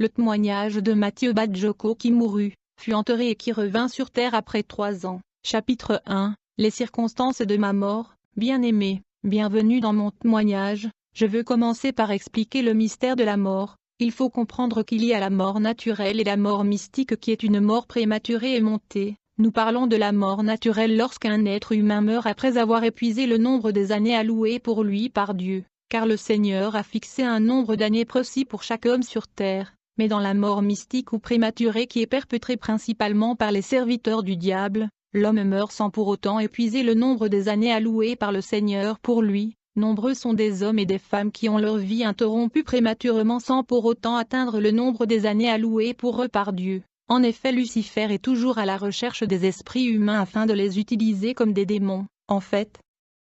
Le témoignage de Mathieu Badjoko qui mourut, fut enterré et qui revint sur terre après 3 ans. Chapitre 1. Les circonstances de ma mort. Bien-aimé, bienvenue dans mon témoignage. Je veux commencer par expliquer le mystère de la mort. Il faut comprendre qu'il y a la mort naturelle et la mort mystique qui est une mort prématurée et montée. Nous parlons de la mort naturelle lorsqu'un être humain meurt après avoir épuisé le nombre des années allouées pour lui par Dieu, car le Seigneur a fixé un nombre d'années précis pour chaque homme sur terre. Mais dans la mort mystique ou prématurée qui est perpétrée principalement par les serviteurs du diable, l'homme meurt sans pour autant épuiser le nombre des années allouées par le Seigneur pour lui. Nombreux sont des hommes et des femmes qui ont leur vie interrompue prématurément sans pour autant atteindre le nombre des années allouées pour eux par Dieu. En effet, Lucifer est toujours à la recherche des esprits humains afin de les utiliser comme des démons. En fait,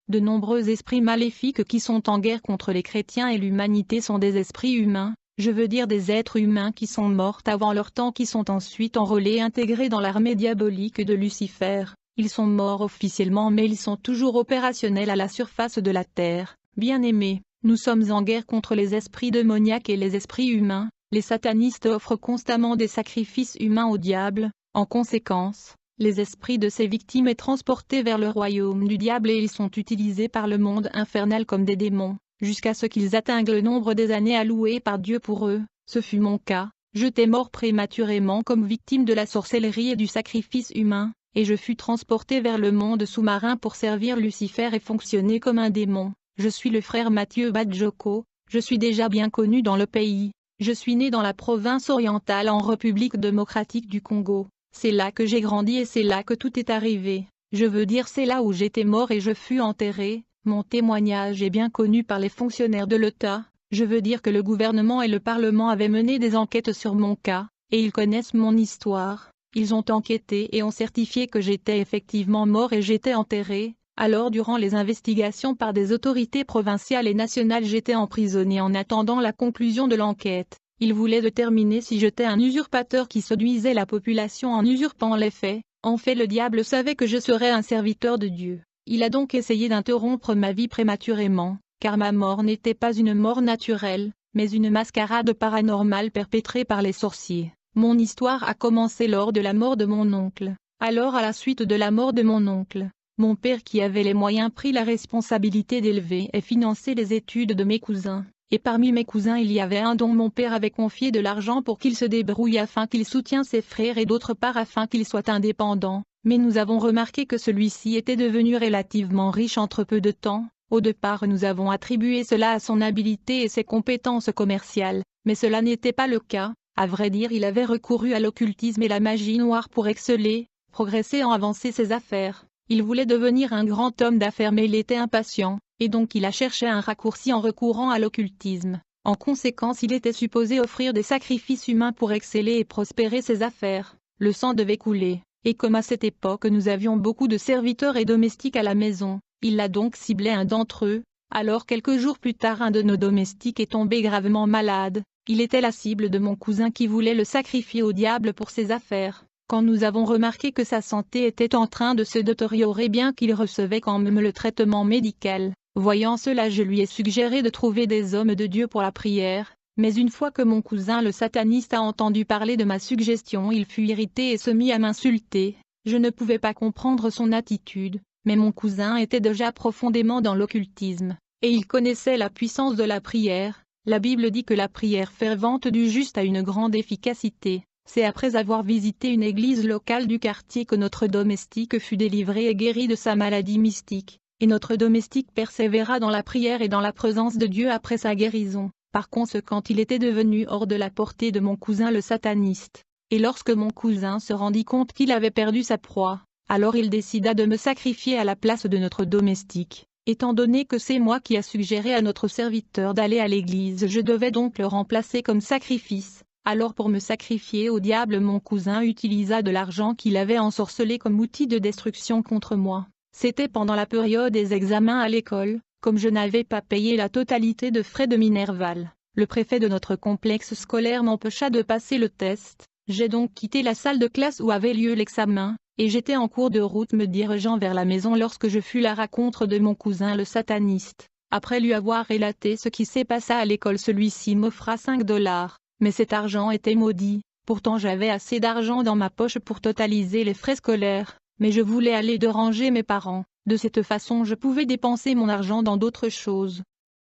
de nombreux esprits maléfiques qui sont en guerre contre les chrétiens et l'humanité sont des esprits humains. Je veux dire des êtres humains qui sont morts avant leur temps qui sont ensuite enrôlés et intégrés dans l'armée diabolique de Lucifer. Ils sont morts officiellement mais ils sont toujours opérationnels à la surface de la terre. Bien-aimés, nous sommes en guerre contre les esprits démoniaques et les esprits humains. Les satanistes offrent constamment des sacrifices humains au diable. En conséquence, les esprits de ces victimes sont transportés vers le royaume du diable et ils sont utilisés par le monde infernal comme des démons, jusqu'à ce qu'ils atteignent le nombre des années allouées par Dieu pour eux. Ce fut mon cas. J'étais mort prématurément comme victime de la sorcellerie et du sacrifice humain, et je fus transporté vers le monde sous-marin pour servir Lucifer et fonctionner comme un démon. Je suis le frère Mathieu Badjoko, je suis déjà bien connu dans le pays. Je suis né dans la province orientale en République démocratique du Congo. C'est là que j'ai grandi et c'est là que tout est arrivé. Je veux dire c'est là où j'étais mort et je fus enterré. Mon témoignage est bien connu par les fonctionnaires de l'État. Je veux dire que le gouvernement et le Parlement avaient mené des enquêtes sur mon cas, et ils connaissent mon histoire. Ils ont enquêté et ont certifié que j'étais effectivement mort et j'étais enterré. Alors durant les investigations par des autorités provinciales et nationales j'étais emprisonné en attendant la conclusion de l'enquête. Ils voulaient déterminer si j'étais un usurpateur qui séduisait la population en usurpant les faits. En fait le diable savait que je serais un serviteur de Dieu. Il a donc essayé d'interrompre ma vie prématurément, car ma mort n'était pas une mort naturelle, mais une mascarade paranormale perpétrée par les sorciers. Mon histoire a commencé lors de la mort de mon oncle. Alors à la suite de la mort de mon oncle, mon père qui avait les moyens prit la responsabilité d'élever et financer les études de mes cousins. Et parmi mes cousins il y avait un dont mon père avait confié de l'argent pour qu'il se débrouille afin qu'il soutienne ses frères et d'autre part afin qu'il soit indépendant. Mais nous avons remarqué que celui-ci était devenu relativement riche entre peu de temps. Au départ nous avons attribué cela à son habileté et ses compétences commerciales, mais cela n'était pas le cas. À vrai dire il avait recouru à l'occultisme et la magie noire pour exceller, progresser en avancer ses affaires. Il voulait devenir un grand homme d'affaires mais il était impatient, et donc il a cherché un raccourci en recourant à l'occultisme. En conséquence il était supposé offrir des sacrifices humains pour exceller et prospérer ses affaires. Le sang devait couler, et comme à cette époque nous avions beaucoup de serviteurs et domestiques à la maison, il a donc ciblé un d'entre eux. Alors quelques jours plus tard un de nos domestiques est tombé gravement malade. Il était la cible de mon cousin qui voulait le sacrifier au diable pour ses affaires. Quand nous avons remarqué que sa santé était en train de se détériorer bien qu'il recevait quand même le traitement médical, voyant cela je lui ai suggéré de trouver des hommes de Dieu pour la prière, mais une fois que mon cousin le sataniste a entendu parler de ma suggestion il fut irrité et se mit à m'insulter. Je ne pouvais pas comprendre son attitude, mais mon cousin était déjà profondément dans l'occultisme, et il connaissait la puissance de la prière. La Bible dit que la prière fervente du juste a une grande efficacité. C'est après avoir visité une église locale du quartier que notre domestique fut délivré et guéri de sa maladie mystique, et notre domestique persévéra dans la prière et dans la présence de Dieu après sa guérison. Par conséquent il était devenu hors de la portée de mon cousin le sataniste, et lorsque mon cousin se rendit compte qu'il avait perdu sa proie, alors il décida de me sacrifier à la place de notre domestique. Étant donné que c'est moi qui a suggéré à notre serviteur d'aller à l'église je devais donc le remplacer comme sacrifice. Alors pour me sacrifier au diable mon cousin utilisa de l'argent qu'il avait ensorcelé comme outil de destruction contre moi. C'était pendant la période des examens à l'école, comme je n'avais pas payé la totalité de frais de Minerval. Le préfet de notre complexe scolaire m'empêcha de passer le test. J'ai donc quitté la salle de classe où avait lieu l'examen, et j'étais en cours de route me dirigeant vers la maison lorsque je fus la rencontre de mon cousin le sataniste. Après lui avoir relaté ce qui s'est passé à l'école celui-ci m'offra $5. mais cet argent était maudit. Pourtant j'avais assez d'argent dans ma poche pour totaliser les frais scolaires, mais je voulais aller déranger mes parents. De cette façon je pouvais dépenser mon argent dans d'autres choses.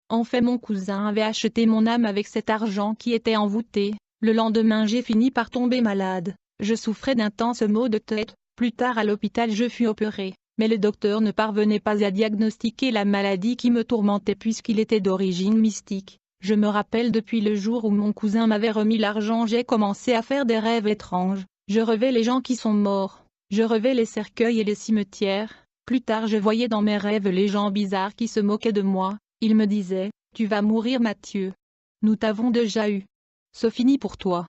En fait mon cousin avait acheté mon âme avec cet argent qui était envoûté. Le lendemain j'ai fini par tomber malade. Je souffrais d'intenses maux de tête. Plus tard à l'hôpital je fus opéré, mais le docteur ne parvenait pas à diagnostiquer la maladie qui me tourmentait puisqu'il était d'origine mystique. Je me rappelle depuis le jour où mon cousin m'avait remis l'argent j'ai commencé à faire des rêves étranges. Je rêvais les gens qui sont morts. Je rêvais les cercueils et les cimetières. Plus tard je voyais dans mes rêves les gens bizarres qui se moquaient de moi. Ils me disaient « Tu vas mourir Mathieu. Nous t'avons déjà eu. C'est fini pour toi. »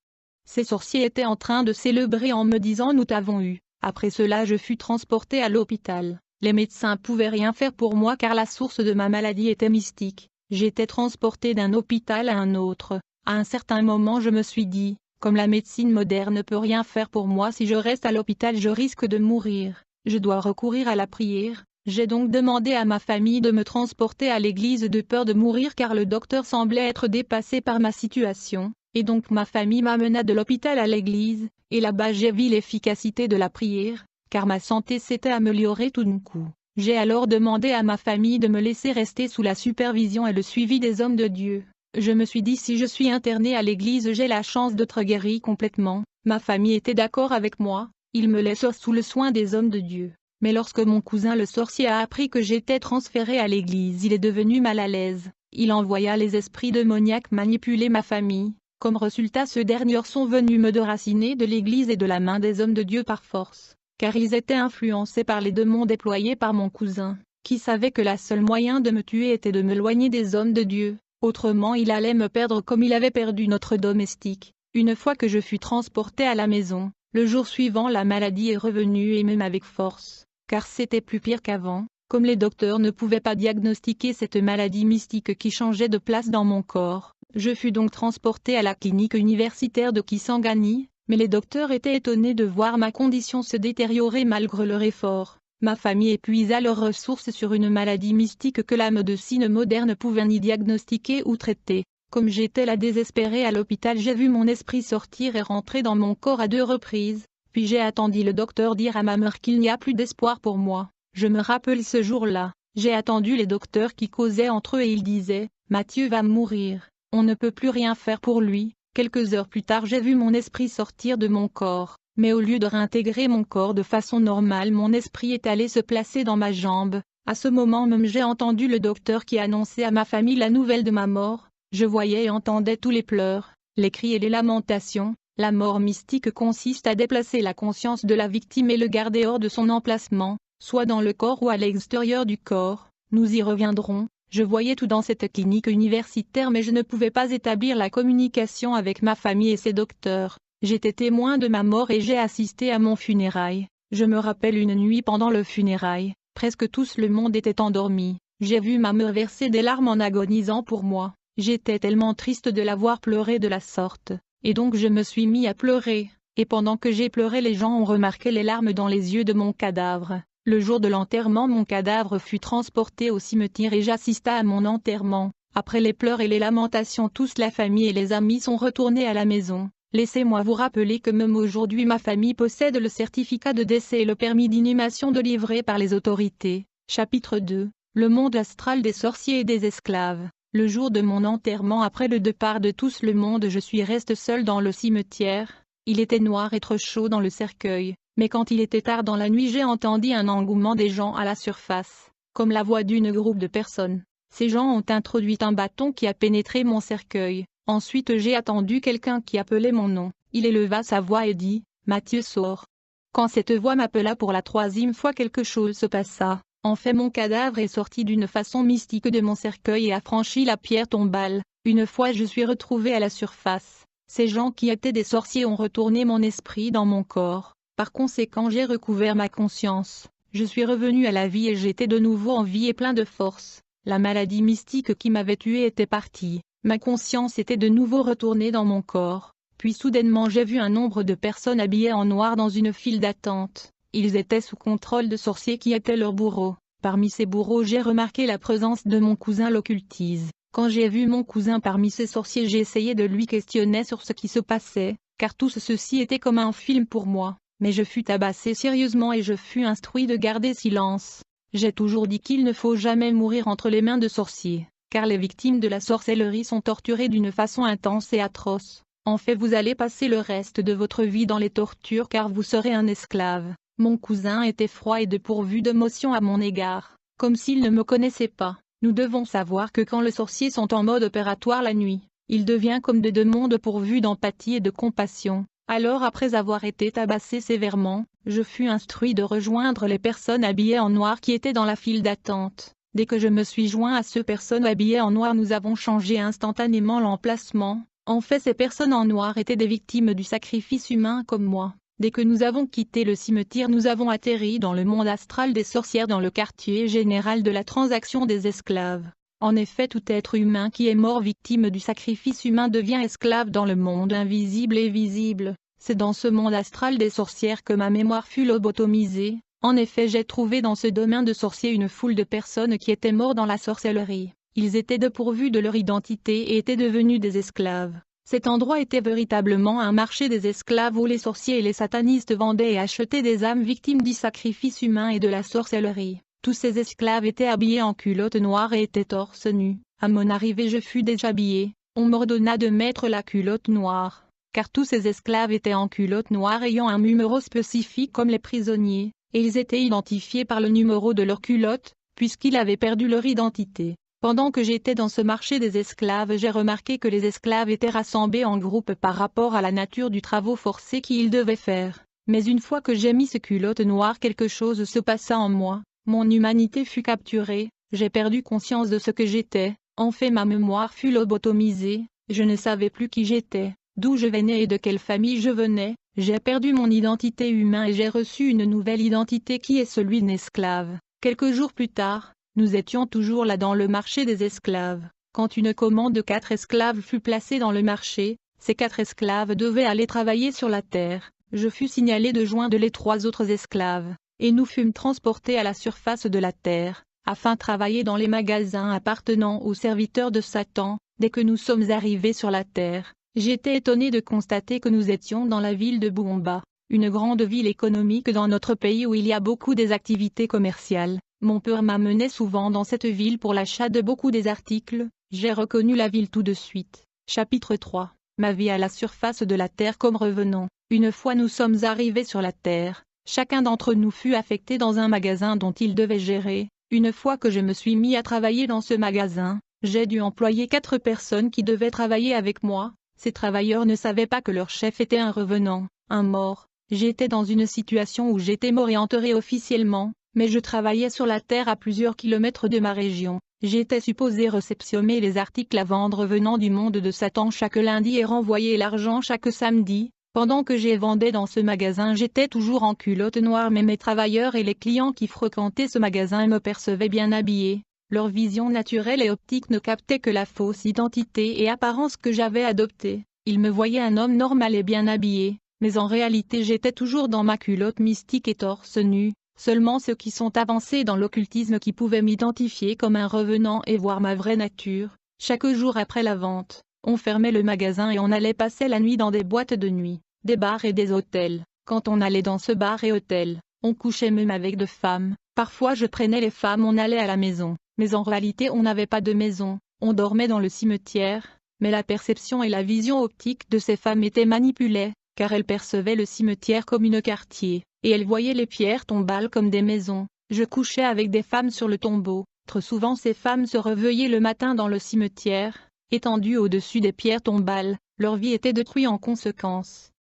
Ces sorciers étaient en train de célébrer en me disant « Nous t'avons eu. » Après cela je fus transporté à l'hôpital. Les médecins pouvaient rien faire pour moi car la source de ma maladie était mystique. J'étais transporté d'un hôpital à un autre. À un certain moment je me suis dit, comme la médecine moderne ne peut rien faire pour moi si je reste à l'hôpital je risque de mourir. Je dois recourir à la prière. J'ai donc demandé à ma famille de me transporter à l'église de peur de mourir car le docteur semblait être dépassé par ma situation, et donc ma famille m'amena de l'hôpital à l'église, et là-bas j'ai vu l'efficacité de la prière, car ma santé s'était améliorée tout d'un coup. J'ai alors demandé à ma famille de me laisser rester sous la supervision et le suivi des hommes de Dieu. Je me suis dit si je suis interné à l'église j'ai la chance d'être guéri complètement. Ma famille était d'accord avec moi, ils me laissèrent sous le soin des hommes de Dieu. Mais lorsque mon cousin le sorcier a appris que j'étais transféré à l'église il est devenu mal à l'aise. Il envoya les esprits démoniaques manipuler ma famille. Comme résultat ces derniers sont venus me déraciner de l'église et de la main des hommes de Dieu par force, car ils étaient influencés par les démons déployés par mon cousin, qui savait que le seul moyen de me tuer était de m'éloigner des hommes de Dieu, autrement il allait me perdre comme il avait perdu notre domestique. Une fois que je fus transporté à la maison, le jour suivant la maladie est revenue et même avec force, car c'était plus pire qu'avant, comme les docteurs ne pouvaient pas diagnostiquer cette maladie mystique qui changeait de place dans mon corps. Je fus donc transporté à la clinique universitaire de Kisangani, mais les docteurs étaient étonnés de voir ma condition se détériorer malgré leur effort. Ma famille épuisa leurs ressources sur une maladie mystique que la médecine moderne pouvait ni diagnostiquer ou traiter. Comme j'étais là désespéré à l'hôpital j'ai vu mon esprit sortir et rentrer dans mon corps à 2 reprises, puis j'ai attendu le docteur dire à ma mère qu'il n'y a plus d'espoir pour moi. Je me rappelle ce jour-là, j'ai attendu les docteurs qui causaient entre eux et ils disaient « Mathieu va mourir. On ne peut plus rien faire pour lui. » Quelques heures plus tard j'ai vu mon esprit sortir de mon corps, mais au lieu de réintégrer mon corps de façon normale mon esprit est allé se placer dans ma jambe. À ce moment même j'ai entendu le docteur qui annonçait à ma famille la nouvelle de ma mort. Je voyais et entendais tous les pleurs, les cris et les lamentations. La mort mystique consiste à déplacer la conscience de la victime et le garder hors de son emplacement, soit dans le corps ou à l'extérieur du corps. Nous y reviendrons. Je voyais tout dans cette clinique universitaire mais je ne pouvais pas établir la communication avec ma famille et ses docteurs. J'étais témoin de ma mort et j'ai assisté à mon funérail. Je me rappelle une nuit pendant le funérail, presque tout le monde était endormi. J'ai vu ma mère verser des larmes en agonisant pour moi. J'étais tellement triste de la voir pleurer de la sorte, et donc je me suis mis à pleurer, et pendant que j'ai pleuré les gens ont remarqué les larmes dans les yeux de mon cadavre. Le jour de l'enterrement mon cadavre fut transporté au cimetière et j'assista à mon enterrement. Après les pleurs et les lamentations tous la famille et les amis sont retournés à la maison. Laissez-moi vous rappeler que même aujourd'hui ma famille possède le certificat de décès et le permis d'inhumation délivré par les autorités. Chapitre 2. Le monde astral des sorciers et des esclaves. Le jour de mon enterrement après le départ de tout le monde je suis resté seul dans le cimetière. Il était noir et trop chaud dans le cercueil. Mais quand il était tard dans la nuit j'ai entendu un engouement des gens à la surface, comme la voix d'une groupe de personnes. Ces gens ont introduit un bâton qui a pénétré mon cercueil. Ensuite j'ai attendu quelqu'un qui appelait mon nom. Il éleva sa voix et dit « Mathieu sort ». Quand cette voix m'appela pour la 3e fois quelque chose se passa. En fait mon cadavre est sorti d'une façon mystique de mon cercueil et a franchi la pierre tombale. Une fois je suis retrouvé à la surface. Ces gens qui étaient des sorciers ont retourné mon esprit dans mon corps. Par conséquent j'ai recouvert ma conscience, je suis revenu à la vie et j'étais de nouveau en vie et plein de force. La maladie mystique qui m'avait tué était partie, ma conscience était de nouveau retournée dans mon corps, puis soudainement j'ai vu un nombre de personnes habillées en noir dans une file d'attente. Ils étaient sous contrôle de sorciers qui étaient leurs bourreaux. Parmi ces bourreaux j'ai remarqué la présence de mon cousin l'occultise. Quand j'ai vu mon cousin parmi ces sorciers, j'ai essayé de lui questionner sur ce qui se passait, car tout ceci était comme un film pour moi, mais je fus tabassé sérieusement et je fus instruit de garder silence. J'ai toujours dit qu'il ne faut jamais mourir entre les mains de sorciers, car les victimes de la sorcellerie sont torturées d'une façon intense et atroce. En fait, vous allez passer le reste de votre vie dans les tortures car vous serez un esclave. Mon cousin était froid et dépourvu d'émotion à mon égard, comme s'il ne me connaissait pas. Nous devons savoir que quand les sorciers sont en mode opératoire la nuit, il devient comme de deux mondes pourvus d'empathie et de compassion. Alors après avoir été tabassé sévèrement, je fus instruit de rejoindre les personnes habillées en noir qui étaient dans la file d'attente. Dès que je me suis joint à ces personnes habillées en noir, nous avons changé instantanément l'emplacement. En fait, ces personnes en noir étaient des victimes du sacrifice humain comme moi. Dès que nous avons quitté le cimetière, nous avons atterri dans le monde astral des sorcières dans le quartier général de la transaction des esclaves. En effet, tout être humain qui est mort victime du sacrifice humain devient esclave dans le monde invisible et visible. C'est dans ce monde astral des sorcières que ma mémoire fut lobotomisée. En effet, j'ai trouvé dans ce domaine de sorciers une foule de personnes qui étaient mortes dans la sorcellerie. Ils étaient dépourvus de leur identité et étaient devenus des esclaves. Cet endroit était véritablement un marché des esclaves où les sorciers et les satanistes vendaient et achetaient des âmes victimes du sacrifice humain et de la sorcellerie. Tous ces esclaves étaient habillés en culottes noires et étaient torse nu. À mon arrivée, je fus déshabillé. On m'ordonna de mettre la culotte noire, car tous ces esclaves étaient en culotte noire ayant un numéro spécifique comme les prisonniers, et ils étaient identifiés par le numéro de leur culotte, puisqu'ils avaient perdu leur identité. Pendant que j'étais dans ce marché des esclaves, j'ai remarqué que les esclaves étaient rassemblés en groupe par rapport à la nature du travail forcé qu'ils devaient faire. Mais une fois que j'ai mis ce culotte noire, quelque chose se passa en moi. Mon humanité fut capturée, j'ai perdu conscience de ce que j'étais. En fait, ma mémoire fut lobotomisée, je ne savais plus qui j'étais, d'où je venais et de quelle famille je venais. J'ai perdu mon identité humaine et j'ai reçu une nouvelle identité qui est celui d'esclave. Quelques jours plus tard, nous étions toujours là dans le marché des esclaves. Quand une commande de 4 esclaves fut placée dans le marché, ces 4 esclaves devaient aller travailler sur la terre. Je fus signalé de joindre les 3 autres esclaves, et nous fûmes transportés à la surface de la terre, afin de travailler dans les magasins appartenant aux serviteurs de Satan. Dès que nous sommes arrivés sur la terre, j'étais étonné de constater que nous étions dans la ville de Boumba, une grande ville économique dans notre pays où il y a beaucoup des activités commerciales. Mon père m'amenait souvent dans cette ville pour l'achat de beaucoup des articles. J'ai reconnu la ville tout de suite. Chapitre 3. Ma vie à la surface de la terre comme revenant. Une fois nous sommes arrivés sur la terre, chacun d'entre nous fut affecté dans un magasin dont il devait gérer. Une fois que je me suis mis à travailler dans ce magasin, j'ai dû employer 4 personnes qui devaient travailler avec moi. Ces travailleurs ne savaient pas que leur chef était un revenant, un mort. J'étais dans une situation où j'étais mort et enterré officiellement. Mais je travaillais sur la terre à plusieurs kilomètres de ma région. J'étais supposé réceptionner les articles à vendre venant du monde de Satan chaque lundi et renvoyer l'argent chaque samedi. Pendant que j'y vendais dans ce magasin, j'étais toujours en culotte noire, mais mes travailleurs et les clients qui fréquentaient ce magasin me percevaient bien habillé. Leur vision naturelle et optique ne captait que la fausse identité et apparence que j'avais adoptée. Ils me voyaient un homme normal et bien habillé, mais en réalité j'étais toujours dans ma culotte mystique et torse nu. Seulement ceux qui sont avancés dans l'occultisme qui pouvaient m'identifier comme un revenant et voir ma vraie nature. Chaque jour après la vente, on fermait le magasin et on allait passer la nuit dans des boîtes de nuit, des bars et des hôtels. Quand on allait dans ce bar et hôtel, on couchait même avec de femmes. Parfois je prenais les femmes, on allait à la maison, mais en réalité on n'avait pas de maison, on dormait dans le cimetière. Mais la perception et la vision optique de ces femmes étaient manipulées, car elles percevaient le cimetière comme une quartier. Et elles voyaient les pierres tombales comme des maisons. Je couchais avec des femmes sur le tombeau. Trop souvent ces femmes se réveillaient le matin dans le cimetière, étendues au-dessus des pierres tombales. Leur vie était détruite en conséquence.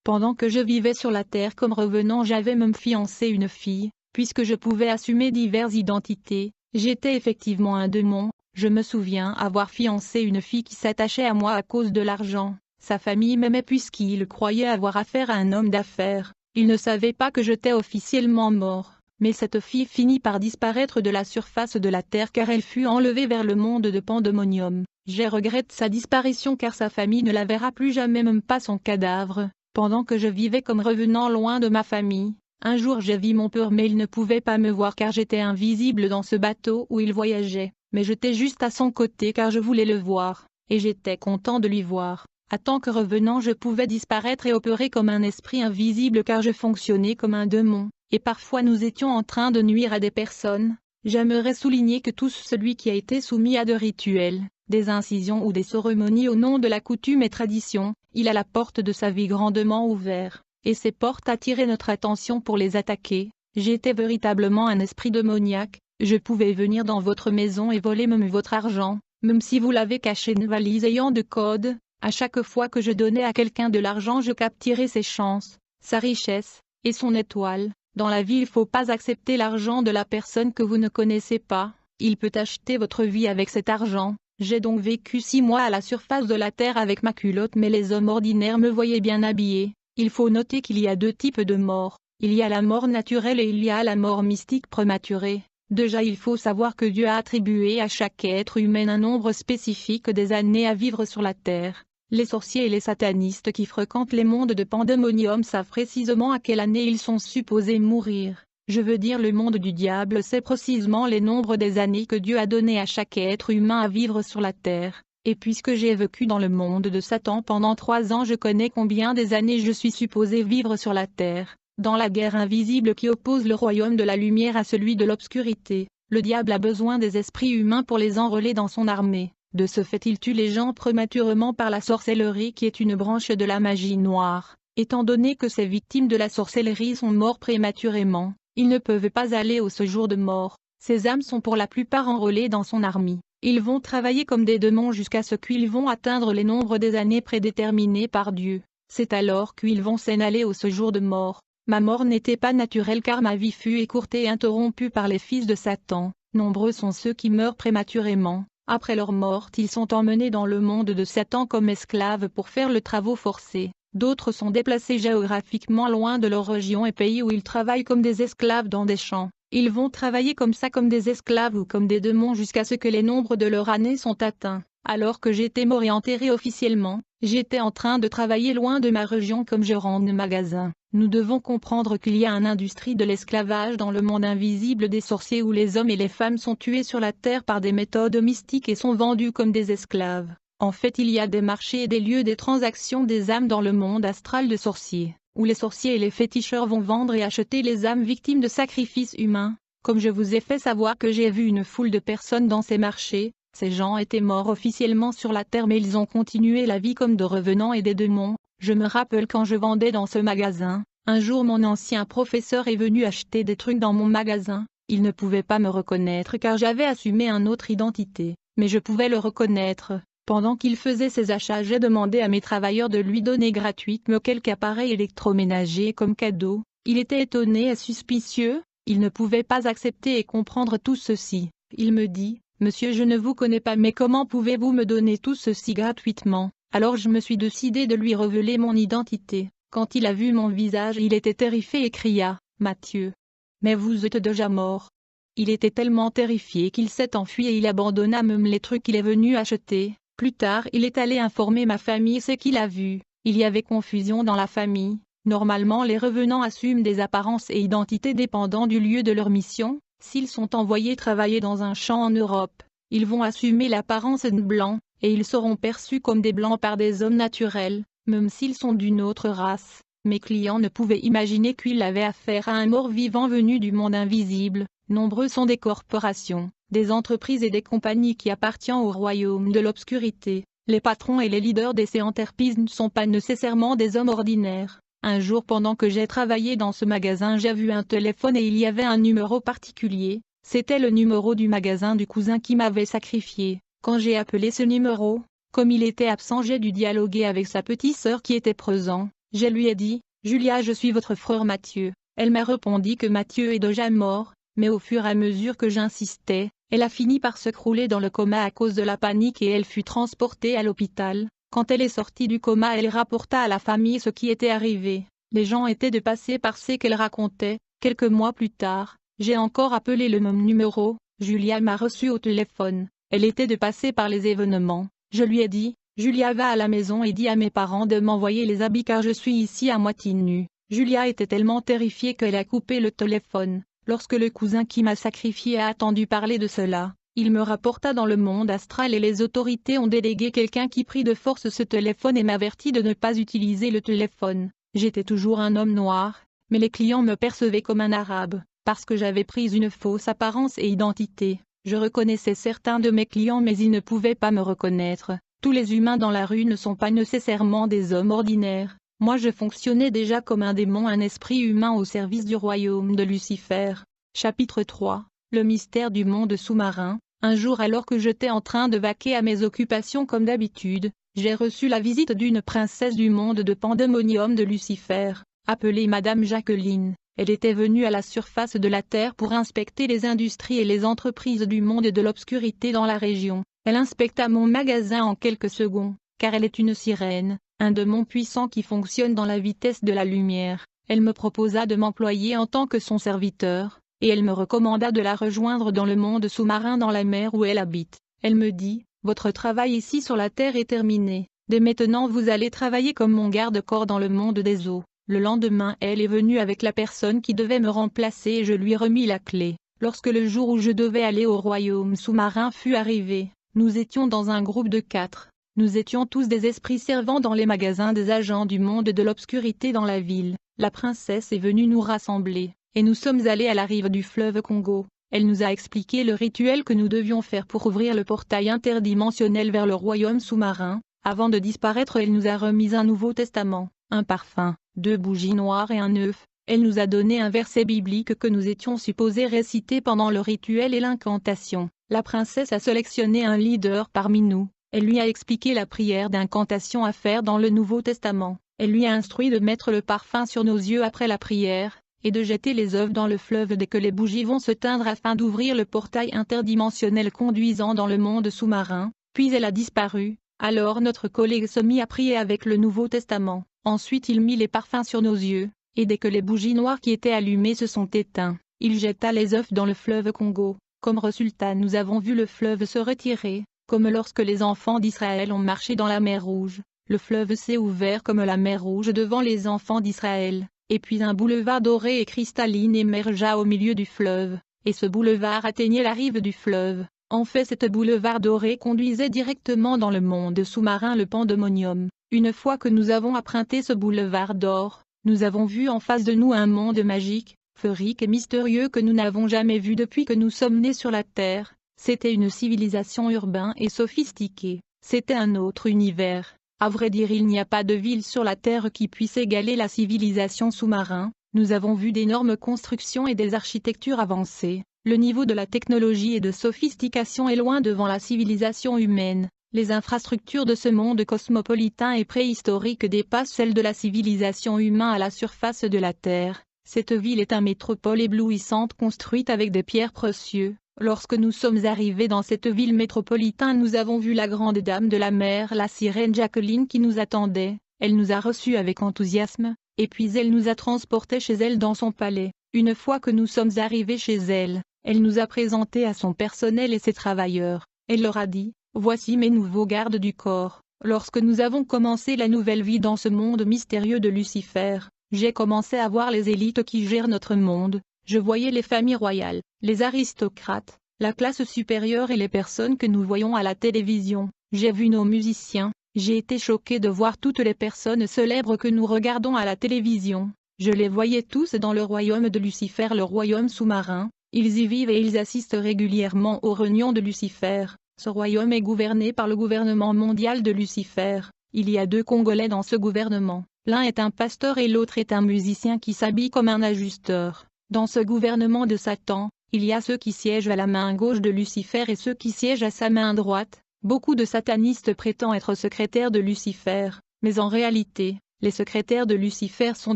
Pendant que je vivais sur la terre comme revenant, j'avais même fiancé une fille, puisque je pouvais assumer diverses identités. J'étais effectivement un démon. Je me souviens avoir fiancé une fille qui s'attachait à moi à cause de l'argent. Sa famille m'aimait puisqu'il croyait avoir affaire à un homme d'affaires. Il ne savait pas que j'étais officiellement mort, mais cette fille finit par disparaître de la surface de la terre car elle fut enlevée vers le monde de Pandémonium. Je regrette sa disparition car sa famille ne la verra plus jamais, même pas son cadavre. Pendant que je vivais comme revenant loin de ma famille, un jour j'ai vu mon père mais il ne pouvait pas me voir car j'étais invisible dans ce bateau où il voyageait. mais j'étais juste à son côté car je voulais le voir, et j'étais content de lui voir. À tant que revenant je pouvais disparaître et opérer comme un esprit invisible car je fonctionnais comme un démon, et parfois nous étions en train de nuire à des personnes. J'aimerais souligner que tout celui qui a été soumis à de rituels, des incisions ou des cérémonies au nom de la coutume et tradition, il a la porte de sa vie grandement ouverte, et ces portes attiraient notre attention pour les attaquer. J'étais véritablement un esprit démoniaque, je pouvais venir dans votre maison et voler même votre argent, même si vous l'avez caché une valise ayant de code. À chaque fois que je donnais à quelqu'un de l'argent je capturais ses chances, sa richesse, et son étoile. Dans la vie il ne faut pas accepter l'argent de la personne que vous ne connaissez pas, il peut acheter votre vie avec cet argent. J'ai donc vécu 6 mois à la surface de la terre avec ma culotte mais les hommes ordinaires me voyaient bien habillé. Il faut noter qu'il y a 2 types de morts, il y a la mort naturelle et il y a la mort mystique prématurée. Déjà il faut savoir que Dieu a attribué à chaque être humain un nombre spécifique des années à vivre sur la terre. Les sorciers et les satanistes qui fréquentent les mondes de Pandémonium savent précisément à quelle année ils sont supposés mourir. Je veux dire le monde du diable sait précisément les nombres des années que Dieu a donné à chaque être humain à vivre sur la terre. Et puisque j'ai vécu dans le monde de Satan pendant 3 ans je connais combien des années je suis supposé vivre sur la terre. Dans la guerre invisible qui oppose le royaume de la lumière à celui de l'obscurité, le diable a besoin des esprits humains pour les enrôler dans son armée. De ce fait il tue les gens prématurément par la sorcellerie qui est une branche de la magie noire. Étant donné que ces victimes de la sorcellerie sont morts prématurément, ils ne peuvent pas aller au séjour de mort. Ces âmes sont pour la plupart enrôlées dans son armée. Ils vont travailler comme des démons jusqu'à ce qu'ils vont atteindre les nombres des années prédéterminées par Dieu. C'est alors qu'ils vont s'en aller au séjour de mort. Ma mort n'était pas naturelle car ma vie fut écourtée et interrompue par les fils de Satan. Nombreux sont ceux qui meurent prématurément. Après leur mort ils sont emmenés dans le monde de Satan comme esclaves pour faire le travail forcé. D'autres sont déplacés géographiquement loin de leur région et pays où ils travaillent comme des esclaves dans des champs. Ils vont travailler comme ça comme des esclaves ou comme des démons jusqu'à ce que les nombres de leur année sont atteints. Alors que j'étais mort et enterré officiellement, j'étais en train de travailler loin de ma région comme gérant de magasin. Nous devons comprendre qu'il y a une industrie de l'esclavage dans le monde invisible des sorciers où les hommes et les femmes sont tués sur la terre par des méthodes mystiques et sont vendus comme des esclaves. En fait il y a des marchés et des lieux des transactions des âmes dans le monde astral de sorciers, où les sorciers et les féticheurs vont vendre et acheter les âmes victimes de sacrifices humains. Comme je vous ai fait savoir que j'ai vu une foule de personnes dans ces marchés, ces gens étaient morts officiellement sur la terre mais ils ont continué la vie comme de revenants et des démons. Je me rappelle quand je vendais dans ce magasin, un jour mon ancien professeur est venu acheter des trucs dans mon magasin. Il ne pouvait pas me reconnaître car j'avais assumé une autre identité, mais je pouvais le reconnaître. Pendant qu'il faisait ses achats j'ai demandé à mes travailleurs de lui donner gratuitement quelques appareils électroménagers comme cadeau. Il était étonné et suspicieux, il ne pouvait pas accepter et comprendre tout ceci. Il me dit, « Monsieur je ne vous connais pas mais comment pouvez-vous me donner tout ceci gratuitement ?» Alors je me suis décidé de lui révéler mon identité. Quand il a vu mon visage il était terrifié et cria, « Mathieu, mais vous êtes déjà mort. » Il était tellement terrifié qu'il s'est enfui et il abandonna même les trucs qu'il est venu acheter. Plus tard il est allé informer ma famille ce qu'il a vu. Il y avait confusion dans la famille. Normalement les revenants assument des apparences et identités dépendant du lieu de leur mission. S'ils sont envoyés travailler dans un champ en Europe, ils vont assumer l'apparence de blancs, et ils seront perçus comme des blancs par des hommes naturels, même s'ils sont d'une autre race. Mes clients ne pouvaient imaginer qu'ils avaient affaire à un mort-vivant venu du monde invisible. Nombreux sont des corporations, des entreprises et des compagnies qui appartiennent au royaume de l'obscurité. Les patrons et les leaders de ces entreprises ne sont pas nécessairement des hommes ordinaires. Un jour pendant que j'ai travaillé dans ce magasin j'ai vu un téléphone et il y avait un numéro particulier. C'était le numéro du magasin du cousin qui m'avait sacrifié. Quand j'ai appelé ce numéro, comme il était absent j'ai dû dialoguer avec sa petite sœur qui était présente. Je lui ai dit, « Julia je suis votre frère Mathieu. » Elle m'a répondu que Mathieu est déjà mort, mais au fur et à mesure que j'insistais, elle a fini par se crouler dans le coma à cause de la panique et elle fut transportée à l'hôpital. Quand elle est sortie du coma elle rapporta à la famille ce qui était arrivé. Les gens étaient dépassés par ce qu'elle racontait. Quelques mois plus tard, j'ai encore appelé le même numéro. Julia m'a reçu au téléphone. Elle était dépassée par les événements. Je lui ai dit, « Julia va à la maison et dis à mes parents de m'envoyer les habits car je suis ici à moitié nue. » Julia était tellement terrifiée qu'elle a coupé le téléphone. Lorsque le cousin qui m'a sacrifié a entendu parler de cela, Il me rapporta dans le monde astral et les autorités ont délégué quelqu'un qui prit de force ce téléphone et m'avertit de ne pas utiliser le téléphone. J'étais toujours un homme noir, mais les clients me percevaient comme un arabe, parce que j'avais pris une fausse apparence et identité. Je reconnaissais certains de mes clients mais ils ne pouvaient pas me reconnaître. Tous les humains dans la rue ne sont pas nécessairement des hommes ordinaires. Moi je fonctionnais déjà comme un démon, un esprit humain au service du royaume de Lucifer. Chapitre 3. Le mystère du monde sous-marin. Un jour alors que j'étais en train de vaquer à mes occupations comme d'habitude, j'ai reçu la visite d'une princesse du monde de Pandémonium de Lucifer, appelée Madame Jacqueline. Elle était venue à la surface de la terre pour inspecter les industries et les entreprises du monde de l'obscurité dans la région. Elle inspecta mon magasin en quelques secondes, car elle est une sirène, un démon puissant qui fonctionne dans la vitesse de la lumière. Elle me proposa de m'employer en tant que son serviteur, et elle me recommanda de la rejoindre dans le monde sous-marin dans la mer où elle habite. Elle me dit, « Votre travail ici sur la terre est terminé. Dès maintenant vous allez travailler comme mon garde-corps dans le monde des eaux. » Le lendemain elle est venue avec la personne qui devait me remplacer et je lui remis la clé. Lorsque le jour où je devais aller au royaume sous-marin fut arrivé, nous étions dans un groupe de 4. Nous étions tous des esprits servant dans les magasins des agents du monde de l'obscurité dans la ville. La princesse est venue nous rassembler, et nous sommes allés à la rive du fleuve Congo. Elle nous a expliqué le rituel que nous devions faire pour ouvrir le portail interdimensionnel vers le royaume sous-marin. Avant de disparaître elle nous a remis un Nouveau Testament, un parfum, 2 bougies noires et un œuf. Elle nous a donné un verset biblique que nous étions supposés réciter pendant le rituel et l'incantation. La princesse a sélectionné un leader parmi nous. Elle lui a expliqué la prière d'incantation à faire dans le Nouveau Testament. Elle lui a instruit de mettre le parfum sur nos yeux après la prière, et de jeter les œufs dans le fleuve dès que les bougies vont se teindre afin d'ouvrir le portail interdimensionnel conduisant dans le monde sous-marin. Puis elle a disparu. Alors notre collègue se mit à prier avec le Nouveau Testament. Ensuite il mit les parfums sur nos yeux, et dès que les bougies noires qui étaient allumées se sont éteintes, il jeta les œufs dans le fleuve Congo. Comme résultat nous avons vu le fleuve se retirer. Comme lorsque les enfants d'Israël ont marché dans la mer Rouge, le fleuve s'est ouvert comme la mer Rouge devant les enfants d'Israël, et puis un boulevard doré et cristalline émergea au milieu du fleuve, et ce boulevard atteignait la rive du fleuve. En fait cet boulevard doré conduisait directement dans le monde sous-marin le Pandémonium. Une fois que nous avons emprunté ce boulevard d'or, nous avons vu en face de nous un monde magique, féerique et mystérieux que nous n'avons jamais vu depuis que nous sommes nés sur la terre. C'était une civilisation urbaine et sophistiquée, c'était un autre univers. À vrai dire il n'y a pas de ville sur la Terre qui puisse égaler la civilisation sous-marin. Nous avons vu d'énormes constructions et des architectures avancées. Le niveau de la technologie et de sophistication est loin devant la civilisation humaine. Les infrastructures de ce monde cosmopolitain et préhistorique dépassent celles de la civilisation humaine à la surface de la Terre. Cette ville est une métropole éblouissante construite avec des pierres précieuses. Lorsque nous sommes arrivés dans cette ville métropolitaine nous avons vu la grande dame de la mer, la sirène Jacqueline qui nous attendait. Elle nous a reçus avec enthousiasme, et puis elle nous a transportés chez elle dans son palais. Une fois que nous sommes arrivés chez elle, elle nous a présentés à son personnel et ses travailleurs. Elle leur a dit, « Voici mes nouveaux gardes du corps. » Lorsque nous avons commencé la nouvelle vie dans ce monde mystérieux de Lucifer, j'ai commencé à voir les élites qui gèrent notre monde. Je voyais les familles royales, les aristocrates, la classe supérieure et les personnes que nous voyons à la télévision. J'ai vu nos musiciens, j'ai été choqué de voir toutes les personnes célèbres que nous regardons à la télévision. Je les voyais tous dans le royaume de Lucifer, le royaume sous-marin. Ils y vivent et ils assistent régulièrement aux réunions de Lucifer. Ce royaume est gouverné par le gouvernement mondial de Lucifer. Il y a 2 Congolais dans ce gouvernement. L'un est un pasteur et l'autre est un musicien qui s'habille comme un ajusteur. Dans ce gouvernement de Satan, il y a ceux qui siègent à la main gauche de Lucifer et ceux qui siègent à sa main droite. Beaucoup de satanistes prétendent être secrétaires de Lucifer, mais en réalité, les secrétaires de Lucifer sont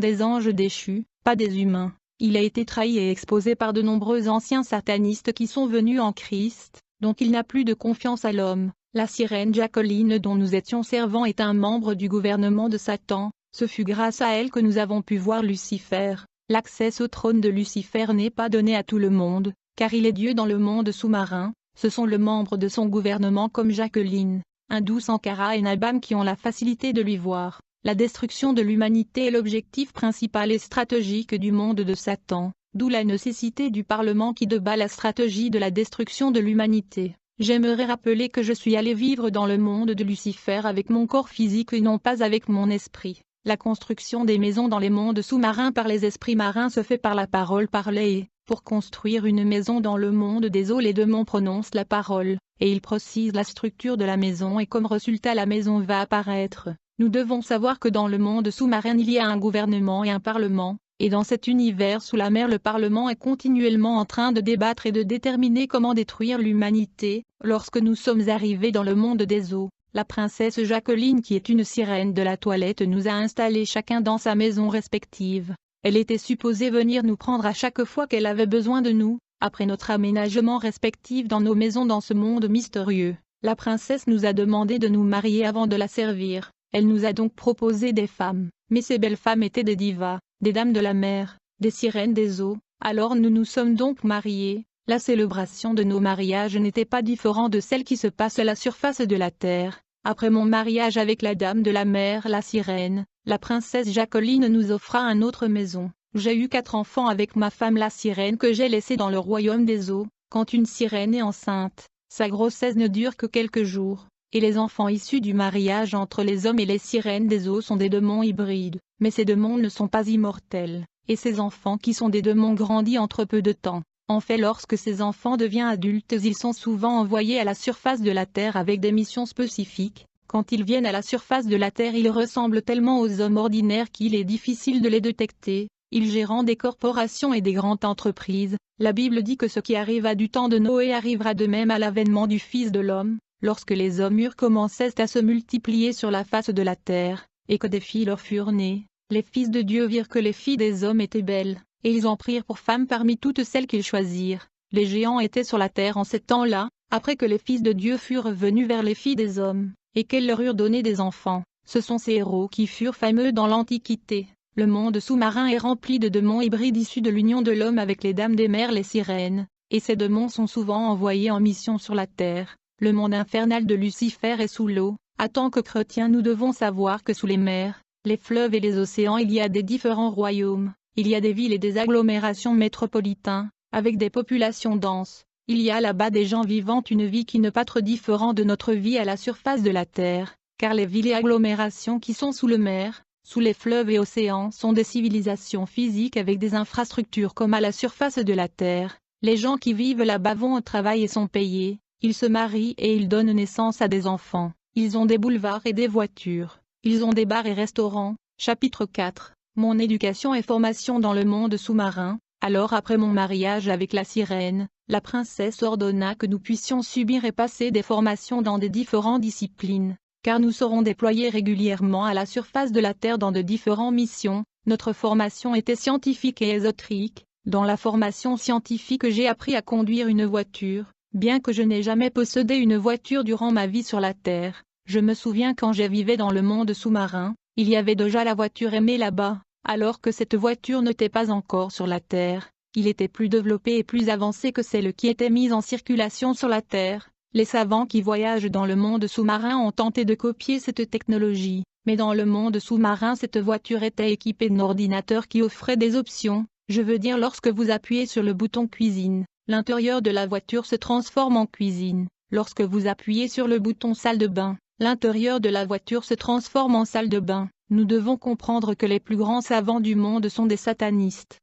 des anges déchus, pas des humains. Il a été trahi et exposé par de nombreux anciens satanistes qui sont venus en Christ, donc il n'a plus de confiance à l'homme. La sirène Jacqueline dont nous étions servants est un membre du gouvernement de Satan. Ce fut grâce à elle que nous avons pu voir Lucifer. L'accès au trône de Lucifer n'est pas donné à tout le monde, car il est Dieu dans le monde sous-marin. Ce sont les membres de son gouvernement comme Jacqueline, Hindou Sankara et Nabam qui ont la facilité de lui voir. La destruction de l'humanité est l'objectif principal et stratégique du monde de Satan. d'où la nécessité du Parlement qui débat la stratégie de la destruction de l'humanité. J'aimerais rappeler que je suis allé vivre dans le monde de Lucifer avec mon corps physique et non pas avec mon esprit. La construction des maisons dans les mondes sous-marins par les esprits marins se fait par la parole parlée et, pour construire une maison dans le monde des eaux, les démons prononcent la parole, et ils précisent la structure de la maison et comme résultat la maison va apparaître. Nous devons savoir que dans le monde sous-marin il y a un gouvernement et un parlement, et dans cet univers sous la mer le parlement est continuellement en train de débattre et de déterminer comment détruire l'humanité. Lorsque nous sommes arrivés dans le monde des eaux, la princesse Jacqueline qui est une sirène de la toilette nous a installés chacun dans sa maison respective. Elle était supposée venir nous prendre à chaque fois qu'elle avait besoin de nous, après notre aménagement respectif dans nos maisons dans ce monde mystérieux. La princesse nous a demandé de nous marier avant de la servir. Elle nous a donc proposé des femmes, mais ces belles femmes étaient des divas, des dames de la mer, des sirènes des eaux. Alors nous nous sommes donc mariés. La célébration de nos mariages n'était pas différente de celle qui se passe à la surface de la terre. Après mon mariage avec la dame de la mer, la sirène, la princesse Jacqueline nous offra une autre maison. J'ai eu 4 enfants avec ma femme la sirène que j'ai laissée dans le royaume des eaux. Quand une sirène est enceinte, sa grossesse ne dure que quelques jours. Et les enfants issus du mariage entre les hommes et les sirènes des eaux sont des démons hybrides, mais ces démons ne sont pas immortels, et ces enfants qui sont des démons grandissent entre peu de temps. En fait, lorsque ces enfants deviennent adultes, ils sont souvent envoyés à la surface de la Terre avec des missions spécifiques. Quand ils viennent à la surface de la Terre, ils ressemblent tellement aux hommes ordinaires qu'il est difficile de les détecter. Ils gèrent des corporations et des grandes entreprises. La Bible dit que ce qui arriva du temps de Noé arrivera de même à l'avènement du Fils de l'homme. Lorsque les hommes commencèrent à se multiplier sur la face de la terre, et que des filles leur furent nées, les fils de Dieu virent que les filles des hommes étaient belles, et ils en prirent pour femmes parmi toutes celles qu'ils choisirent. Les géants étaient sur la terre en ces temps-là, après que les fils de Dieu furent revenus vers les filles des hommes, et qu'elles leur eurent donné des enfants. Ce sont ces héros qui furent fameux dans l'Antiquité. Le monde sous-marin est rempli de démons hybrides issus de l'union de l'homme avec les dames des mers, les sirènes, et ces démons sont souvent envoyés en mission sur la terre. Le monde infernal de Lucifer est sous l'eau. En tant que chrétiens, nous devons savoir que sous les mers, les fleuves et les océans, il y a des différents royaumes. Il y a des villes et des agglomérations métropolitaines, avec des populations denses. Il y a là-bas des gens vivant une vie qui n'est pas trop différente de notre vie à la surface de la terre, car les villes et agglomérations qui sont sous le mer, sous les fleuves et océans sont des civilisations physiques avec des infrastructures comme à la surface de la terre. Les gens qui vivent là-bas vont au travail et sont payés. Ils se marient et ils donnent naissance à des enfants. Ils ont des boulevards et des voitures. Ils ont des bars et restaurants. Chapitre 4. Mon éducation et formation dans le monde sous-marin. Alors après mon mariage avec la sirène, la princesse ordonna que nous puissions subir et passer des formations dans des différentes disciplines, car nous serons déployés régulièrement à la surface de la Terre dans de différentes missions. Notre formation était scientifique et ésotérique. Dans la formation scientifique, j'ai appris à conduire une voiture. Bien que je n'ai jamais possédé une voiture durant ma vie sur la Terre, je me souviens quand je vivais dans le monde sous-marin, il y avait déjà la voiture aimée là-bas, alors que cette voiture n'était pas encore sur la Terre. Il était plus développé et plus avancé que celle qui était mise en circulation sur la Terre. Les savants qui voyagent dans le monde sous-marin ont tenté de copier cette technologie, mais dans le monde sous-marin cette voiture était équipée d'un ordinateur qui offrait des options. Je veux dire, lorsque vous appuyez sur le bouton cuisine, l'intérieur de la voiture se transforme en cuisine. Lorsque vous appuyez sur le bouton salle de bain, l'intérieur de la voiture se transforme en salle de bain. Nous devons comprendre que les plus grands savants du monde sont des satanistes.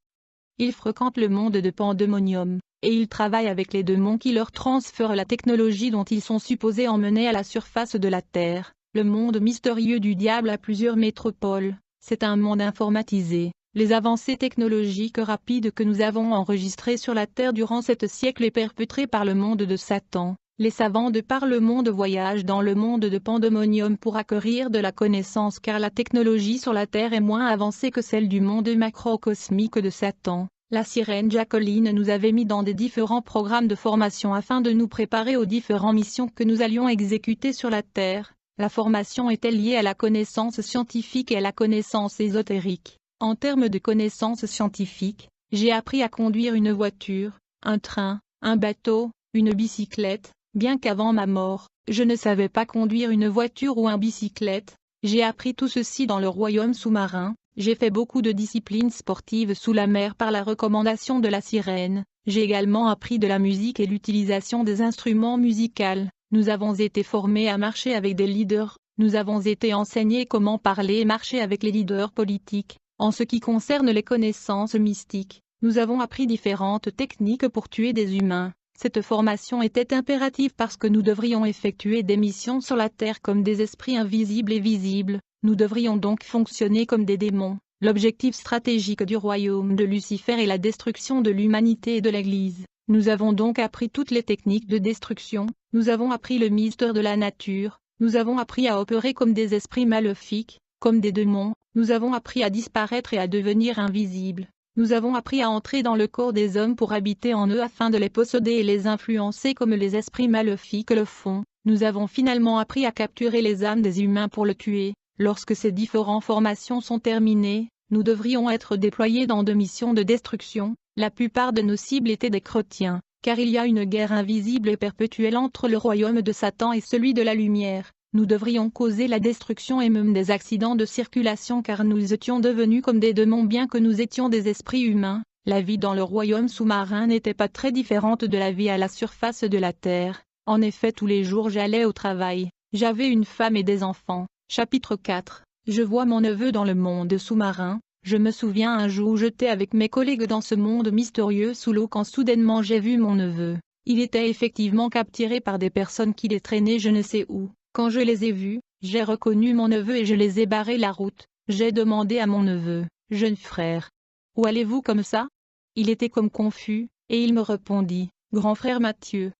Ils fréquentent le monde de Pandémonium, et ils travaillent avec les démons qui leur transfèrent la technologie dont ils sont supposés emmener à la surface de la Terre. Le monde mystérieux du diable a plusieurs métropoles. C'est un monde informatisé. Les avancées technologiques rapides que nous avons enregistrées sur la Terre durant 7 siècles est perpétrées par le monde de Satan. Les savants de par le monde voyagent dans le monde de Pandémonium pour acquérir de la connaissance car la technologie sur la Terre est moins avancée que celle du monde macrocosmique de Satan. La sirène Jacqueline nous avait mis dans des différents programmes de formation afin de nous préparer aux différentes missions que nous allions exécuter sur la Terre. La formation était liée à la connaissance scientifique et à la connaissance ésotérique. En termes de connaissances scientifiques, j'ai appris à conduire une voiture, un train, un bateau, une bicyclette. Bien qu'avant ma mort, je ne savais pas conduire une voiture ou une bicyclette, j'ai appris tout ceci dans le royaume sous-marin. J'ai fait beaucoup de disciplines sportives sous la mer par la recommandation de la sirène. J'ai également appris de la musique et l'utilisation des instruments musicaux. Nous avons été formés à marcher avec des leaders. Nous avons été enseignés comment parler et marcher avec les leaders politiques. En ce qui concerne les connaissances mystiques, nous avons appris différentes techniques pour tuer des humains. Cette formation était impérative parce que nous devrions effectuer des missions sur la terre comme des esprits invisibles et visibles. Nous devrions donc fonctionner comme des démons. L'objectif stratégique du royaume de Lucifer est la destruction de l'humanité et de l'Église. Nous avons donc appris toutes les techniques de destruction. Nous avons appris le mystère de la nature. Nous avons appris à opérer comme des esprits maléfiques, comme des démons. Nous avons appris à disparaître et à devenir invisibles. Nous avons appris à entrer dans le corps des hommes pour habiter en eux afin de les posséder et les influencer comme les esprits maléfiques le font. Nous avons finalement appris à capturer les âmes des humains pour le tuer. Lorsque ces différentes formations sont terminées, nous devrions être déployés dans de missions de destruction. La plupart de nos cibles étaient des chrétiens, car il y a une guerre invisible et perpétuelle entre le royaume de Satan et celui de la lumière. Nous devrions causer la destruction et même des accidents de circulation car nous étions devenus comme des démons bien que nous étions des esprits humains. La vie dans le royaume sous-marin n'était pas très différente de la vie à la surface de la terre. En effet, tous les jours j'allais au travail. J'avais une femme et des enfants. Chapitre 4. Je vois mon neveu dans le monde sous-marin. Je me souviens un jour où j'étais avec mes collègues dans ce monde mystérieux sous l'eau quand soudainement j'ai vu mon neveu. Il était effectivement capturé par des personnes qui les traînaient je ne sais où. Quand je les ai vus, j'ai reconnu mon neveu et je les ai barré la route. J'ai demandé à mon neveu, « Jeune frère, où allez-vous comme ça ?» Il était comme confus, et il me répondit, « Grand frère Mathieu,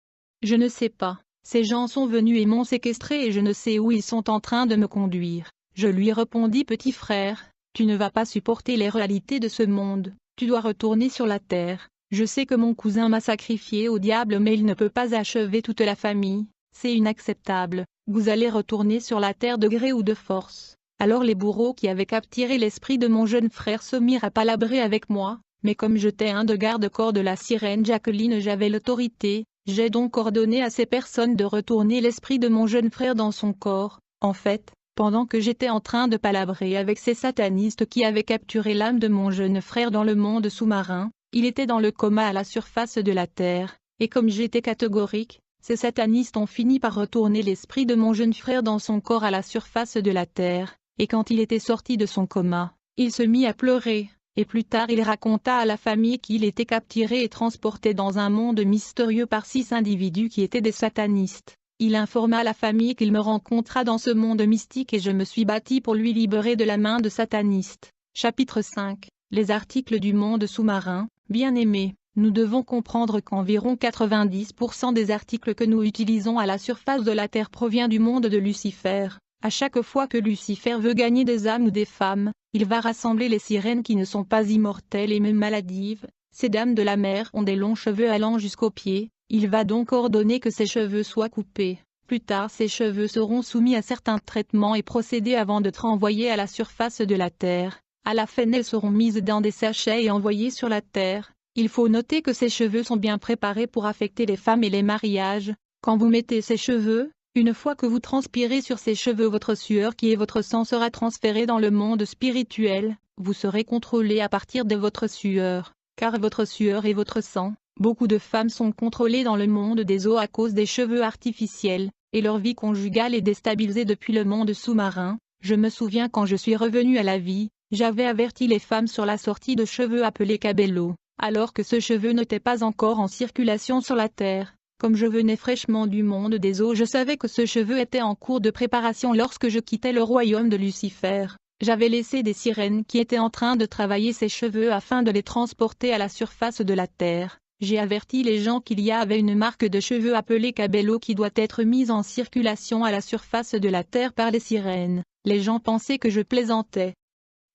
je ne sais pas. Ces gens sont venus et m'ont séquestré et je ne sais où ils sont en train de me conduire. » Je lui répondis, « Petit frère, tu ne vas pas supporter les réalités de ce monde, tu dois retourner sur la terre. Je sais que mon cousin m'a sacrifié au diable mais il ne peut pas achever toute la famille, c'est inacceptable. Vous allez retourner sur la terre de gré ou de force. » Alors les bourreaux qui avaient capturé l'esprit de mon jeune frère se mirent à palabrer avec moi, mais comme j'étais un de garde-corps de la sirène Jacqueline j'avais l'autorité, j'ai donc ordonné à ces personnes de retourner l'esprit de mon jeune frère dans son corps. En fait, pendant que j'étais en train de palabrer avec ces satanistes qui avaient capturé l'âme de mon jeune frère dans le monde sous-marin, il était dans le coma à la surface de la terre, et comme j'étais catégorique, ces satanistes ont fini par retourner l'esprit de mon jeune frère dans son corps à la surface de la terre, et quand il était sorti de son coma, il se mit à pleurer, et plus tard il raconta à la famille qu'il était capturé et transporté dans un monde mystérieux par 6 individus qui étaient des satanistes. Il informa la famille qu'il me rencontra dans ce monde mystique et je me suis battu pour lui libérer de la main de satanistes. Chapitre 5. Les articles du monde sous-marin. Bien-aimés, nous devons comprendre qu'environ 90% des articles que nous utilisons à la surface de la Terre provient du monde de Lucifer. À chaque fois que Lucifer veut gagner des âmes ou des femmes, il va rassembler les sirènes qui ne sont pas immortelles et même maladives. Ces dames de la mer ont des longs cheveux allant jusqu'aux pieds, il va donc ordonner que ces cheveux soient coupés. Plus tard ces cheveux seront soumis à certains traitements et procédés avant d'être envoyés à la surface de la Terre. À la fin elles seront mises dans des sachets et envoyées sur la Terre. Il faut noter que ces cheveux sont bien préparés pour affecter les femmes et les mariages. Quand vous mettez ces cheveux, une fois que vous transpirez sur ces cheveux votre sueur qui est votre sang sera transférée dans le monde spirituel, vous serez contrôlé à partir de votre sueur, car votre sueur est votre sang. Beaucoup de femmes sont contrôlées dans le monde des eaux à cause des cheveux artificiels, et leur vie conjugale est déstabilisée depuis le monde sous-marin. Je me souviens quand je suis revenu à la vie, j'avais averti les femmes sur la sortie de cheveux appelés cabello, alors que ce cheveu n'était pas encore en circulation sur la terre. Comme je venais fraîchement du monde des eaux je savais que ce cheveu était en cours de préparation lorsque je quittais le royaume de Lucifer. J'avais laissé des sirènes qui étaient en train de travailler ces cheveux afin de les transporter à la surface de la terre. J'ai averti les gens qu'il y avait une marque de cheveux appelée cabello qui doit être mise en circulation à la surface de la terre par les sirènes. Les gens pensaient que je plaisantais.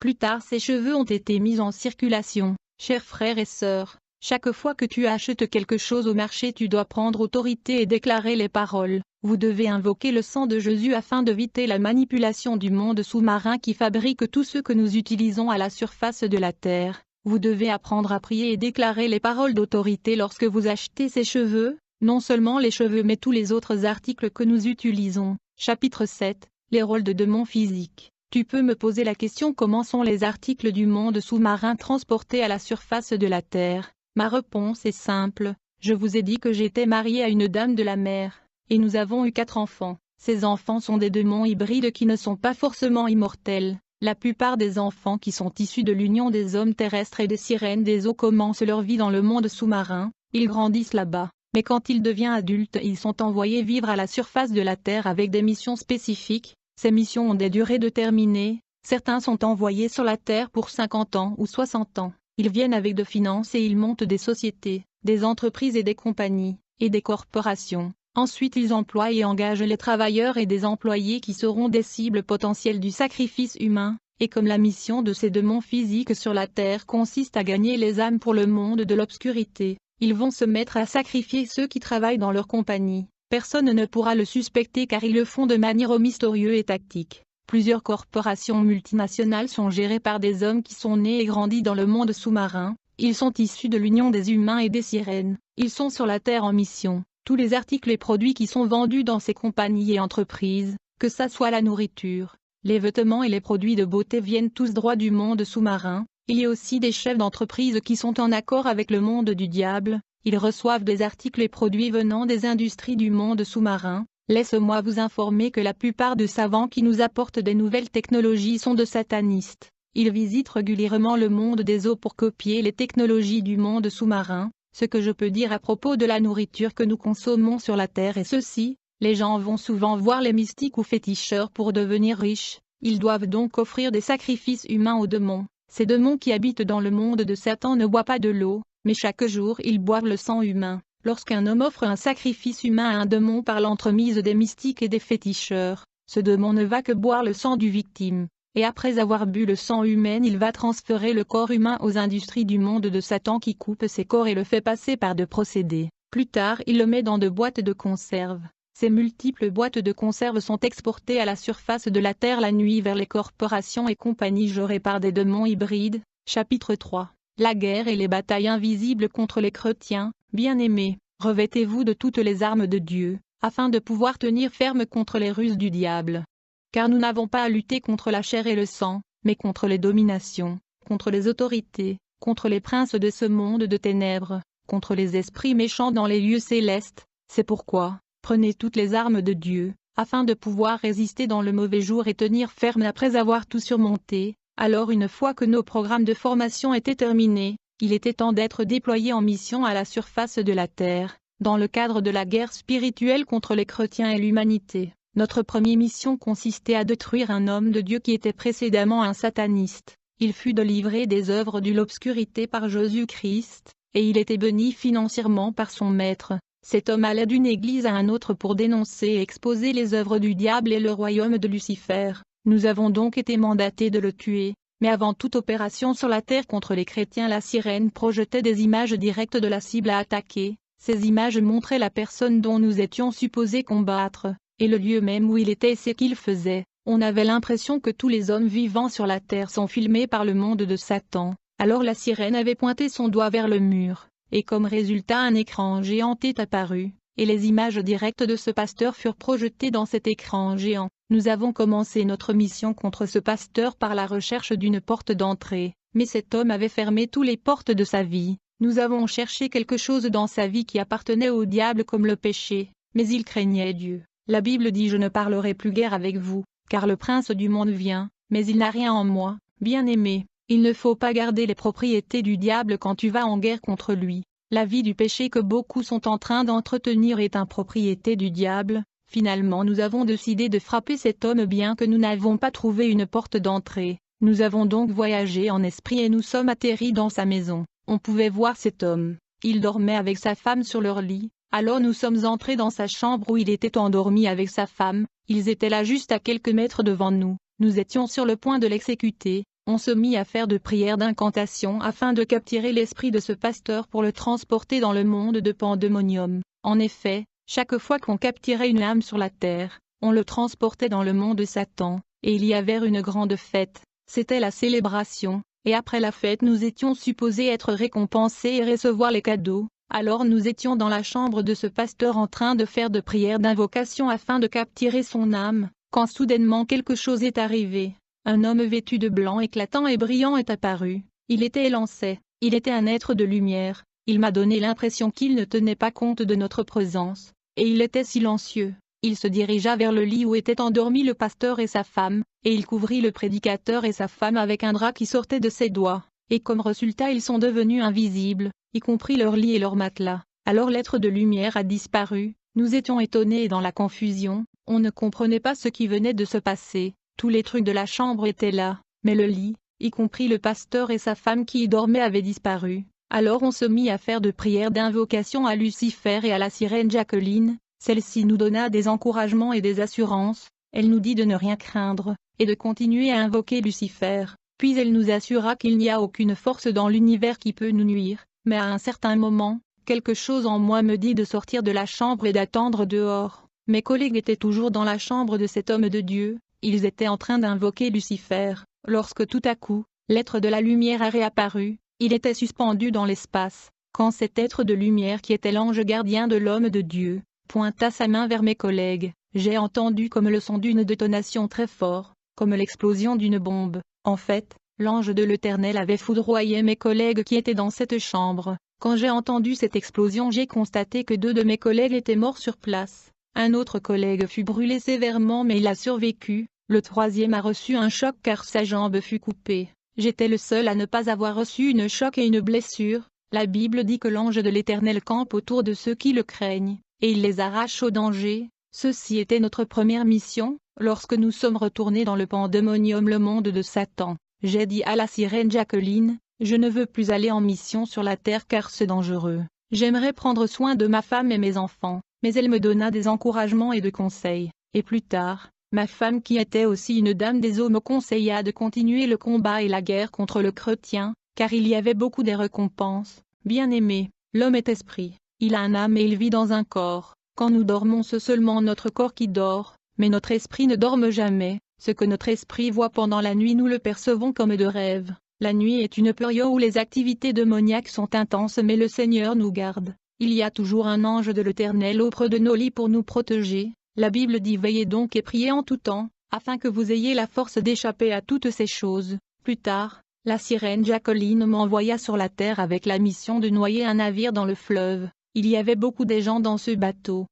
Plus tard ces cheveux ont été mis en circulation. Chers frères et sœurs, chaque fois que tu achètes quelque chose au marché tu dois prendre autorité et déclarer les paroles. Vous devez invoquer le sang de Jésus afin d'éviter la manipulation du monde sous-marin qui fabrique tout ce que nous utilisons à la surface de la terre. Vous devez apprendre à prier et déclarer les paroles d'autorité lorsque vous achetez ces cheveux, non seulement les cheveux mais tous les autres articles que nous utilisons. Chapitre 7. Les rôles de démons physiques. Tu peux me poser la question: comment sont les articles du monde sous-marin transportés à la surface de la Terre? Ma réponse est simple, je vous ai dit que j'étais mariée à une dame de la mer, et nous avons eu 4 enfants. Ces enfants sont des démons hybrides qui ne sont pas forcément immortels. La plupart des enfants qui sont issus de l'union des hommes terrestres et des sirènes des eaux commencent leur vie dans le monde sous-marin, ils grandissent là-bas. Mais quand ils deviennent adultes, ils sont envoyés vivre à la surface de la Terre avec des missions spécifiques. Ces missions ont des durées déterminées, certains sont envoyés sur la Terre pour 50 ans ou 60 ans. Ils viennent avec de finances et ils montent des sociétés, des entreprises et des compagnies, et des corporations. Ensuite ils emploient et engagent les travailleurs et des employés qui seront des cibles potentielles du sacrifice humain, et comme la mission de ces démons physiques sur la Terre consiste à gagner les âmes pour le monde de l'obscurité, ils vont se mettre à sacrifier ceux qui travaillent dans leur compagnie. Personne ne pourra le suspecter car ils le font de manière mystérieuse et tactique. Plusieurs corporations multinationales sont gérées par des hommes qui sont nés et grandis dans le monde sous-marin. Ils sont issus de l'union des humains et des sirènes. Ils sont sur la Terre en mission. Tous les articles et produits qui sont vendus dans ces compagnies et entreprises, que ça soit la nourriture, les vêtements et les produits de beauté, viennent tous droit du monde sous-marin. Il y a aussi des chefs d'entreprise qui sont en accord avec le monde du diable. Ils reçoivent des articles et produits venant des industries du monde sous-marin. Laisse-moi vous informer que la plupart des savants qui nous apportent des nouvelles technologies sont de satanistes. Ils visitent régulièrement le monde des eaux pour copier les technologies du monde sous-marin. Ce que je peux dire à propos de la nourriture que nous consommons sur la Terre est ceci: les gens vont souvent voir les mystiques ou féticheurs pour devenir riches. Ils doivent donc offrir des sacrifices humains aux démons. Ces démons qui habitent dans le monde de Satan ne boivent pas de l'eau, mais chaque jour ils boivent le sang humain. Lorsqu'un homme offre un sacrifice humain à un démon par l'entremise des mystiques et des féticheurs, ce démon ne va que boire le sang du victime, et après avoir bu le sang humain il va transférer le corps humain aux industries du monde de Satan qui coupent ses corps et le fait passer par de procédés. Plus tard il le met dans de boîtes de conserve. Ces multiples boîtes de conserve sont exportées à la surface de la Terre la nuit vers les corporations et compagnies gérées par des démons hybrides. Chapitre 3. La guerre et les batailles invisibles contre les chrétiens. Bien-aimés, revêtez-vous de toutes les armes de Dieu, afin de pouvoir tenir ferme contre les ruses du diable. Car nous n'avons pas à lutter contre la chair et le sang, mais contre les dominations, contre les autorités, contre les princes de ce monde de ténèbres, contre les esprits méchants dans les lieux célestes. C'est pourquoi, prenez toutes les armes de Dieu, afin de pouvoir résister dans le mauvais jour et tenir ferme après avoir tout surmonté. Alors une fois que nos programmes de formation étaient terminés, il était temps d'être déployés en mission à la surface de la Terre, dans le cadre de la guerre spirituelle contre les chrétiens et l'humanité. Notre première mission consistait à détruire un homme de Dieu qui était précédemment un sataniste. Il fut délivré des œuvres de l'obscurité par Jésus-Christ, et il était béni financièrement par son maître. Cet homme allait d'une église à un autre pour dénoncer et exposer les œuvres du diable et le royaume de Lucifer. Nous avons donc été mandatés de le tuer. Mais avant toute opération sur la Terre contre les chrétiens, la sirène projetait des images directes de la cible à attaquer. Ces images montraient la personne dont nous étions supposés combattre, et le lieu même où il était et ce qu'il faisait. On avait l'impression que tous les hommes vivants sur la Terre sont filmés par le monde de Satan. Alors la sirène avait pointé son doigt vers le mur, et comme résultat un écran géant est apparu, et les images directes de ce pasteur furent projetées dans cet écran géant. Nous avons commencé notre mission contre ce pasteur par la recherche d'une porte d'entrée, mais cet homme avait fermé toutes les portes de sa vie. Nous avons cherché quelque chose dans sa vie qui appartenait au diable comme le péché, mais il craignait Dieu. La Bible dit: je ne parlerai plus guère avec vous, car le prince du monde vient, mais il n'a rien en moi. Bien-aimé, il ne faut pas garder les propriétés du diable quand tu vas en guerre contre lui. La vie du péché que beaucoup sont en train d'entretenir est une propriété du diable. Finalement nous avons décidé de frapper cet homme bien que nous n'avons pas trouvé une porte d'entrée. Nous avons donc voyagé en esprit et nous sommes atterris dans sa maison. On pouvait voir cet homme. Il dormait avec sa femme sur leur lit. Alors nous sommes entrés dans sa chambre où il était endormi avec sa femme. Ils étaient là juste à quelques mètres devant nous. Nous étions sur le point de l'exécuter. On se mit à faire de prières d'incantation afin de capturer l'esprit de ce pasteur pour le transporter dans le monde de Pandémonium. En effet, chaque fois qu'on capturait une âme sur la terre, on le transportait dans le monde de Satan, et il y avait une grande fête. C'était la célébration, et après la fête nous étions supposés être récompensés et recevoir les cadeaux. Alors nous étions dans la chambre de ce pasteur en train de faire de prières d'invocation afin de capturer son âme, quand soudainement quelque chose est arrivé. un homme vêtu de blanc éclatant et brillant est apparu. Il était élancé, il était un être de lumière, il m'a donné l'impression qu'il ne tenait pas compte de notre présence, et il était silencieux. Il se dirigea vers le lit où étaient endormis le pasteur et sa femme, et il couvrit le prédicateur et sa femme avec un drap qui sortait de ses doigts, et comme résultat ils sont devenus invisibles, y compris leur lit et leur matelas. Alors l'être de lumière a disparu, nous étions étonnés et dans la confusion, on ne comprenait pas ce qui venait de se passer, tous les trucs de la chambre étaient là, mais le lit, y compris le pasteur et sa femme qui y dormaient avaient disparu. Alors on se mit à faire de prières d'invocation à Lucifer et à la sirène Jacqueline. Celle-ci nous donna des encouragements et des assurances, elle nous dit de ne rien craindre, et de continuer à invoquer Lucifer, puis elle nous assura qu'il n'y a aucune force dans l'univers qui peut nous nuire, mais à un certain moment, quelque chose en moi me dit de sortir de la chambre et d'attendre dehors. Mes collègues étaient toujours dans la chambre de cet homme de Dieu, ils étaient en train d'invoquer Lucifer, lorsque tout à coup, l'être de la lumière a réapparu, il était suspendu dans l'espace, quand cet être de lumière qui était l'ange gardien de l'homme de Dieu, pointa sa main vers mes collègues, j'ai entendu comme le son d'une détonation très fort, comme l'explosion d'une bombe. En fait, l'ange de l'Éternel avait foudroyé mes collègues qui étaient dans cette chambre. Quand j'ai entendu cette explosion, j'ai constaté que 2 de mes collègues étaient morts sur place. Un autre collègue fut brûlé sévèrement mais il a survécu. Le 3e a reçu un choc car sa jambe fut coupée. J'étais le seul à ne pas avoir reçu une choc et une blessure. La Bible dit que l'ange de l'Éternel campe autour de ceux qui le craignent, et il les arrache au danger. Ceci était notre première mission, lorsque nous sommes retournés dans le pandémonium, le monde de Satan. J'ai dit à la sirène Jacqueline, je ne veux plus aller en mission sur la terre car c'est dangereux. J'aimerais prendre soin de ma femme et mes enfants, mais elle me donna des encouragements et de conseils, et plus tard, ma femme qui était aussi une dame des eaux me conseilla de continuer le combat et la guerre contre le chrétien, car il y avait beaucoup de récompenses. Bien-aimé, l'homme est esprit, il a une âme et il vit dans un corps. Quand nous dormons, c'est seulement notre corps qui dort, mais notre esprit ne dorme jamais. Ce que notre esprit voit pendant la nuit nous le percevons comme de rêves. La nuit est une période où les activités démoniaques sont intenses mais le Seigneur nous garde. Il y a toujours un ange de l'Éternel auprès de nos lits pour nous protéger. La Bible dit veillez donc et priez en tout temps, afin que vous ayez la force d'échapper à toutes ces choses. Plus tard, la sirène Jacqueline m'envoya sur la terre avec la mission de noyer un navire dans le fleuve. Il y avait beaucoup de gens dans ce bateau.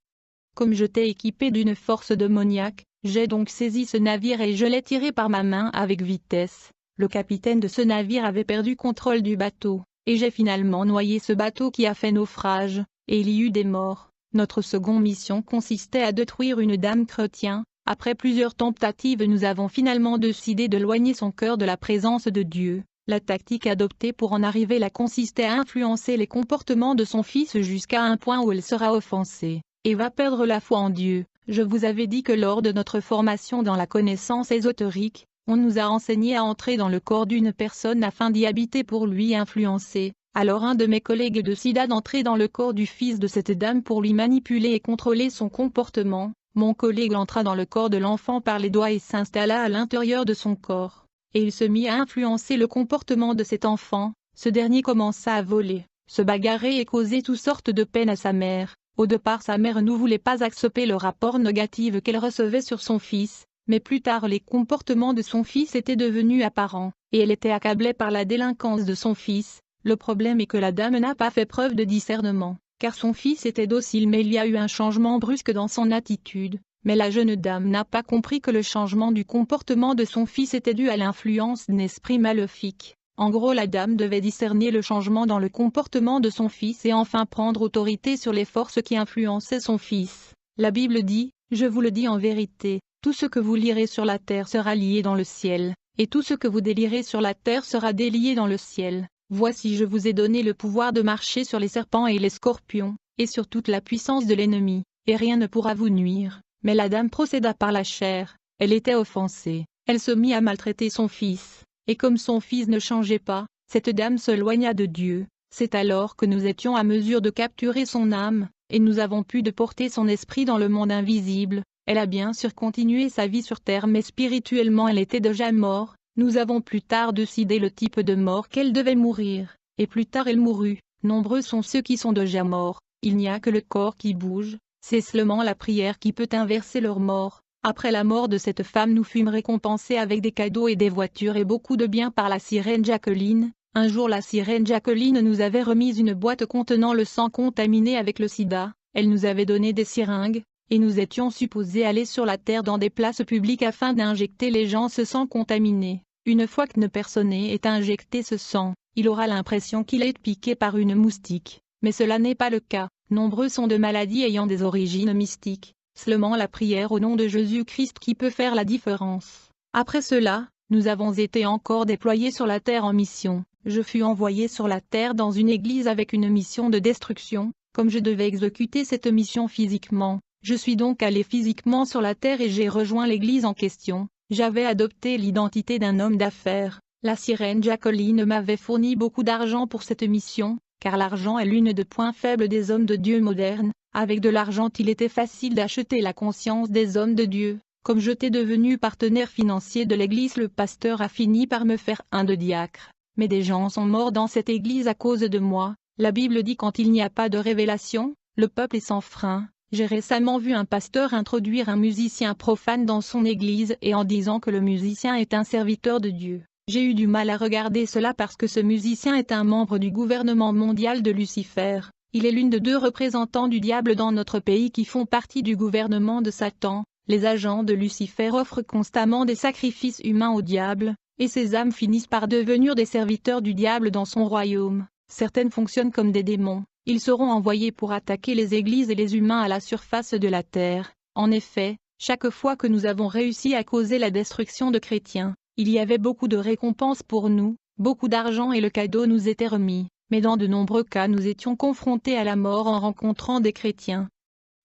Comme j'étais équipé d'une force démoniaque, j'ai donc saisi ce navire et je l'ai tiré par ma main avec vitesse. Le capitaine de ce navire avait perdu contrôle du bateau, et j'ai finalement noyé ce bateau qui a fait naufrage, et il y eut des morts. Notre seconde mission consistait à détruire une dame chrétienne. Après plusieurs tentatives, nous avons finalement décidé d'éloigner son cœur de la présence de Dieu. La tactique adoptée pour en arriver là consistait à influencer les comportements de son fils jusqu'à un point où elle sera offensée, et va perdre la foi en Dieu. Je vous avais dit que lors de notre formation dans la connaissance ésotérique, on nous a enseigné à entrer dans le corps d'une personne afin d'y habiter pour lui influencer. Alors un de mes collègues décida d'entrer dans le corps du fils de cette dame pour lui manipuler et contrôler son comportement. Mon collègue entra dans le corps de l'enfant par les doigts et s'installa à l'intérieur de son corps. Et il se mit à influencer le comportement de cet enfant. Ce dernier commença à voler, se bagarrer et causer toutes sortes de peines à sa mère. Au départ, sa mère ne voulait pas accepter le rapport négatif qu'elle recevait sur son fils, mais plus tard les comportements de son fils étaient devenus apparents, et elle était accablée par la délinquance de son fils. Le problème est que la dame n'a pas fait preuve de discernement, car son fils était docile mais il y a eu un changement brusque dans son attitude. Mais la jeune dame n'a pas compris que le changement du comportement de son fils était dû à l'influence d'un esprit maléfique. En gros, la dame devait discerner le changement dans le comportement de son fils et enfin prendre autorité sur les forces qui influençaient son fils. La Bible dit, je vous le dis en vérité, tout ce que vous lirez sur la terre sera lié dans le ciel, et tout ce que vous délirez sur la terre sera délié dans le ciel. Voici je vous ai donné le pouvoir de marcher sur les serpents et les scorpions, et sur toute la puissance de l'ennemi, et rien ne pourra vous nuire. Mais la dame procéda par la chair, elle était offensée, elle se mit à maltraiter son fils, et comme son fils ne changeait pas, cette dame s'éloigna de Dieu. C'est alors que nous étions à mesure de capturer son âme, et nous avons pu porter son esprit dans le monde invisible. Elle a bien sûr continué sa vie sur terre mais spirituellement elle était déjà morte. Nous avons plus tard décidé le type de mort qu'elle devait mourir, et plus tard elle mourut. Nombreux sont ceux qui sont déjà morts, il n'y a que le corps qui bouge. C'est seulement la prière qui peut inverser leur mort. Après la mort de cette femme, nous fûmes récompensés avec des cadeaux et des voitures et beaucoup de biens par la sirène Jacqueline. Un jour la sirène Jacqueline nous avait remis une boîte contenant le sang contaminé avec le sida, elle nous avait donné des seringues, et nous étions supposés aller sur la terre dans des places publiques afin d'injecter les gens ce sang contaminé. Une fois qu'une personne ait injecté ce sang, il aura l'impression qu'il est piqué par une moustique, mais cela n'est pas le cas. Nombreux sont de maladies ayant des origines mystiques, seulement la prière au nom de Jésus-Christ qui peut faire la différence. Après cela, nous avons été encore déployés sur la terre en mission. Je fus envoyé sur la terre dans une église avec une mission de destruction. Comme je devais exécuter cette mission physiquement, je suis donc allé physiquement sur la terre et j'ai rejoint l'église en question. J'avais adopté l'identité d'un homme d'affaires. La sirène Jacqueline m'avait fourni beaucoup d'argent pour cette mission, car l'argent est l'une des points faibles des hommes de Dieu modernes. Avec de l'argent il était facile d'acheter la conscience des hommes de Dieu. Comme j'étais devenu partenaire financier de l'église, le pasteur a fini par me faire un de diacre. Mais des gens sont morts dans cette église à cause de moi. La Bible dit quand il n'y a pas de révélation, le peuple est sans frein. J'ai récemment vu un pasteur introduire un musicien profane dans son église et en disant que le musicien est un serviteur de Dieu. J'ai eu du mal à regarder cela parce que ce musicien est un membre du gouvernement mondial de Lucifer. Il est l'une de 2 représentants du diable dans notre pays qui font partie du gouvernement de Satan. Les agents de Lucifer offrent constamment des sacrifices humains au diable, et ces âmes finissent par devenir des serviteurs du diable dans son royaume. Certaines fonctionnent comme des démons. Ils seront envoyés pour attaquer les églises et les humains à la surface de la terre. En effet, chaque fois que nous avons réussi à causer la destruction de chrétiens, il y avait beaucoup de récompenses pour nous, beaucoup d'argent et le cadeau nous était remis. Mais dans de nombreux cas nous étions confrontés à la mort en rencontrant des chrétiens.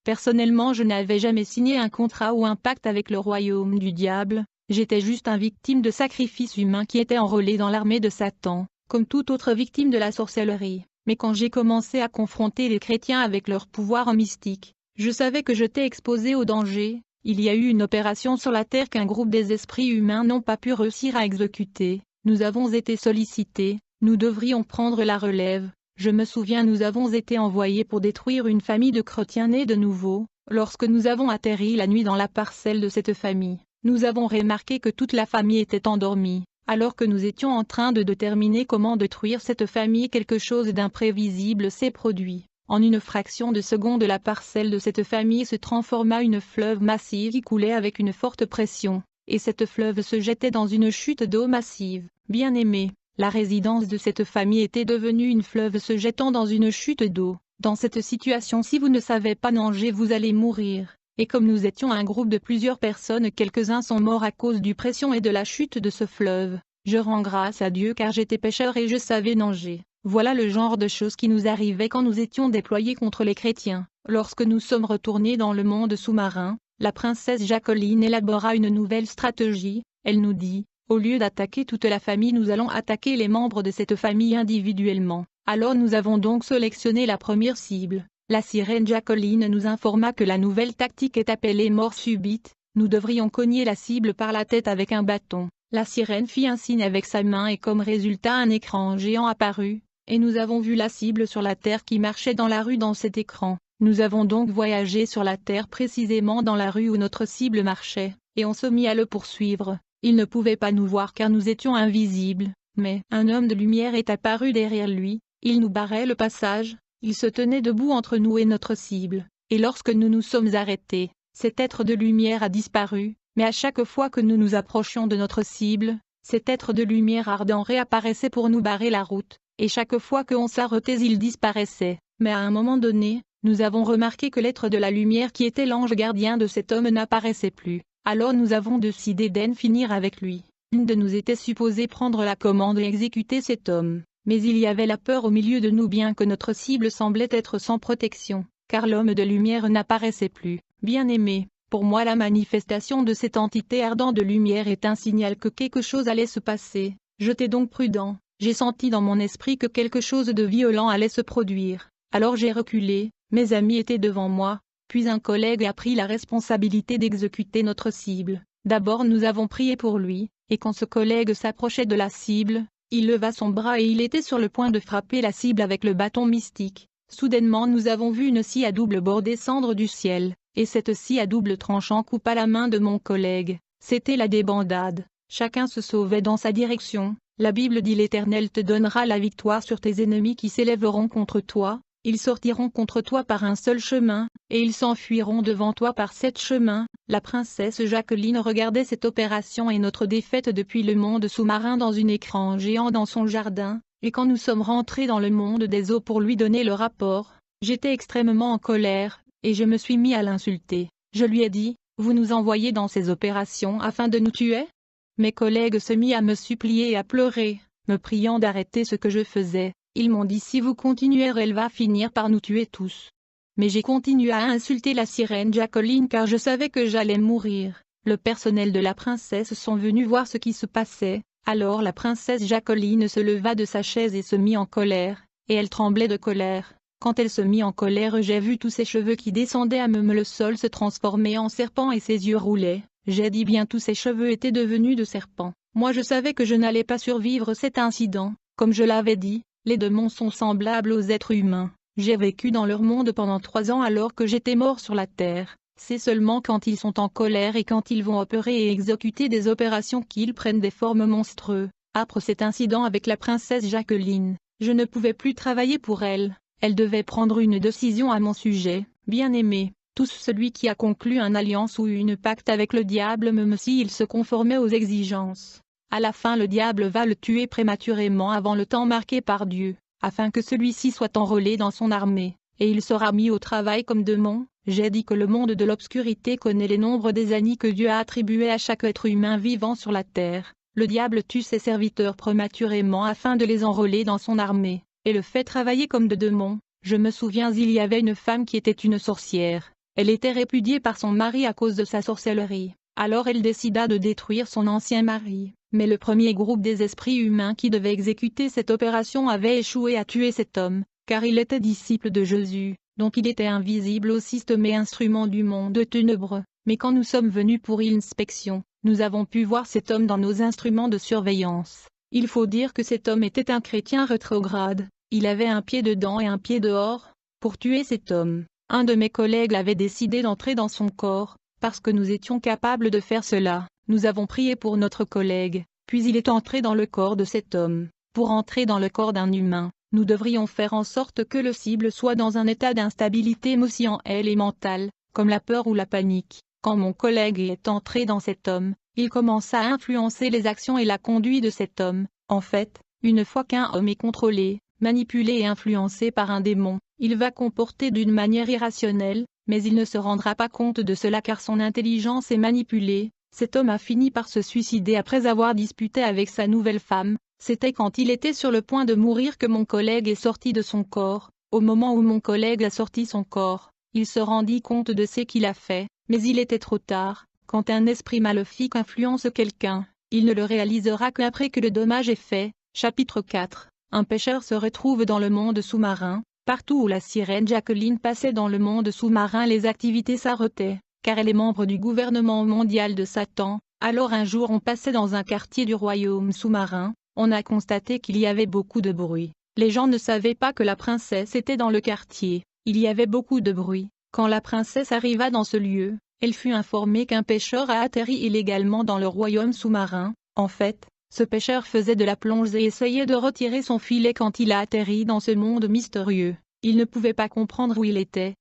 Personnellement, je n'avais jamais signé un contrat ou un pacte avec le royaume du diable. J'étais juste une victime de sacrifices humains qui était enrôlé dans l'armée de Satan, comme toute autre victime de la sorcellerie. Mais quand j'ai commencé à confronter les chrétiens avec leur pouvoir mystique, je savais que j'étais exposé au danger. Il y a eu une opération sur la terre qu'un groupe des esprits humains n'ont pas pu réussir à exécuter. Nous avons été sollicités, nous devrions prendre la relève. Je me souviens, nous avons été envoyés pour détruire une famille de chrétiens nés de nouveau. Lorsque nous avons atterri la nuit dans la parcelle de cette famille, nous avons remarqué que toute la famille était endormie. Alors que nous étions en train de déterminer comment détruire cette famille, quelque chose d'imprévisible s'est produit. En une fraction de seconde, la parcelle de cette famille se transforma en une fleuve massive qui coulait avec une forte pression, et cette fleuve se jetait dans une chute d'eau massive. Bien-aimés, la résidence de cette famille était devenue une fleuve se jetant dans une chute d'eau. Dans cette situation, si vous ne savez pas nager, vous allez mourir. Et comme nous étions un groupe de plusieurs personnes, quelques-uns sont morts à cause du pression et de la chute de ce fleuve. Je rends grâce à Dieu car j'étais pécheur et je savais nager. Voilà le genre de choses qui nous arrivaient quand nous étions déployés contre les chrétiens. Lorsque nous sommes retournés dans le monde sous-marin, la princesse Jacqueline élabora une nouvelle stratégie. Elle nous dit, au lieu d'attaquer toute la famille, nous allons attaquer les membres de cette famille individuellement. Alors nous avons donc sélectionné la première cible. La sirène Jacqueline nous informa que la nouvelle tactique est appelée mort subite. Nous devrions cogner la cible par la tête avec un bâton. La sirène fit un signe avec sa main et comme résultat un écran géant apparut, et nous avons vu la cible sur la terre qui marchait dans la rue dans cet écran. Nous avons donc voyagé sur la terre précisément dans la rue où notre cible marchait, et on se mit à le poursuivre. Il ne pouvait pas nous voir car nous étions invisibles, mais un homme de lumière est apparu derrière lui, il nous barrait le passage. Il se tenait debout entre nous et notre cible, et lorsque nous nous sommes arrêtés, cet être de lumière a disparu, mais à chaque fois que nous nous approchions de notre cible, cet être de lumière ardent réapparaissait pour nous barrer la route, et chaque fois qu'on s'arrêtait il disparaissait. Mais à un moment donné, nous avons remarqué que l'être de la lumière qui était l'ange gardien de cet homme n'apparaissait plus, alors nous avons décidé d'en finir avec lui. Une de nous était supposée prendre la commande et exécuter cet homme. Mais il y avait la peur au milieu de nous bien que notre cible semblait être sans protection, car l'homme de lumière n'apparaissait plus. Bien-aimé, pour moi la manifestation de cette entité ardente de lumière est un signal que quelque chose allait se passer. J'étais donc prudent, j'ai senti dans mon esprit que quelque chose de violent allait se produire. Alors j'ai reculé, mes amis étaient devant moi, puis un collègue a pris la responsabilité d'exécuter notre cible. D'abord nous avons prié pour lui, et quand ce collègue s'approchait de la cible, il leva son bras et il était sur le point de frapper la cible avec le bâton mystique. Soudainement nous avons vu une scie à double bord descendre du ciel. et cette scie à double tranchant coupa la main de mon collègue. C'était la débandade. Chacun se sauvait dans sa direction. La Bible dit: l'Éternel te donnera la victoire sur tes ennemis qui s'élèveront contre toi. Ils sortiront contre toi par un seul chemin, et ils s'enfuiront devant toi par 7 chemins. La princesse Jacqueline regardait cette opération et notre défaite depuis le monde sous-marin dans un écran géant dans son jardin, et quand nous sommes rentrés dans le monde des eaux pour lui donner le rapport, j'étais extrêmement en colère, et je me suis mis à l'insulter. Je lui ai dit: vous nous envoyez dans ces opérations afin de nous tuer? Mes collègues se mirent à me supplier et à pleurer, me priant d'arrêter ce que je faisais. Ils m'ont dit: si vous continuez, elle va finir par nous tuer tous. Mais j'ai continué à insulter la sirène Jacqueline car je savais que j'allais mourir. Le personnel de la princesse sont venus voir ce qui se passait, alors la princesse Jacqueline se leva de sa chaise et se mit en colère, et elle tremblait de colère. Quand elle se mit en colère, j'ai vu tous ses cheveux qui descendaient à même le sol se transformer en serpent et ses yeux roulaient. J'ai dit bien tous ses cheveux étaient devenus de serpents. Moi je savais que je n'allais pas survivre cet incident, comme je l'avais dit. Les démons sont semblables aux êtres humains. J'ai vécu dans leur monde pendant 3 ans alors que j'étais mort sur la terre. C'est seulement quand ils sont en colère et quand ils vont opérer et exécuter des opérations qu'ils prennent des formes monstrueuses. Après cet incident avec la princesse Jacqueline, je ne pouvais plus travailler pour elle. Elle devait prendre une décision à mon sujet. Bien-aimé, tout celui qui a conclu une alliance ou une pacte avec le diable même s'il se conformait aux exigences. À la fin le diable va le tuer prématurément avant le temps marqué par Dieu, afin que celui-ci soit enrôlé dans son armée, et il sera mis au travail comme démon. J'ai dit que le monde de l'obscurité connaît les nombres des années que Dieu a attribués à chaque être humain vivant sur la terre. Le diable tue ses serviteurs prématurément afin de les enrôler dans son armée, et le fait travailler comme de démons. Je me souviens, il y avait une femme qui était une sorcière. Elle était répudiée par son mari à cause de sa sorcellerie. Alors elle décida de détruire son ancien mari. Mais le premier groupe des esprits humains qui devait exécuter cette opération avait échoué à tuer cet homme, car il était disciple de Jésus, donc il était invisible au système et instrument du monde de ténèbres. Mais quand nous sommes venus pour l'inspection, nous avons pu voir cet homme dans nos instruments de surveillance. Il faut dire que cet homme était un chrétien rétrograde, il avait un pied dedans et un pied dehors. Pour tuer cet homme, un de mes collègues avait décidé d'entrer dans son corps, parce que nous étions capables de faire cela. Nous avons prié pour notre collègue, puis il est entré dans le corps de cet homme. Pour entrer dans le corps d'un humain, nous devrions faire en sorte que le cible soit dans un état d'instabilité émotionnelle et mentale, comme la peur ou la panique. Quand mon collègue est entré dans cet homme, il commença à influencer les actions et la conduite de cet homme. En fait, une fois qu'un homme est contrôlé, manipulé et influencé par un démon, il va comporter d'une manière irrationnelle, mais il ne se rendra pas compte de cela car son intelligence est manipulée. Cet homme a fini par se suicider après avoir disputé avec sa nouvelle femme. C'était quand il était sur le point de mourir que mon collègue est sorti de son corps. Au moment où mon collègue a sorti son corps, il se rendit compte de ce qu'il a fait, mais il était trop tard. Quand un esprit maléfique influence quelqu'un, il ne le réalisera qu'après que le dommage est fait. Chapitre 4. Un pêcheur se retrouve dans le monde sous-marin. Partout où la sirène Jacqueline passait dans le monde sous-marin, les activités s'arrêtaient, car elle est membre du gouvernement mondial de Satan. Alors un jour on passait dans un quartier du royaume sous-marin, on a constaté qu'il y avait beaucoup de bruit. Les gens ne savaient pas que la princesse était dans le quartier, il y avait beaucoup de bruit. Quand la princesse arriva dans ce lieu, elle fut informée qu'un pêcheur a atterri illégalement dans le royaume sous-marin. En fait, ce pêcheur faisait de la plongée et essayait de retirer son filet quand il a atterri dans ce monde mystérieux. Il ne pouvait pas comprendre où il était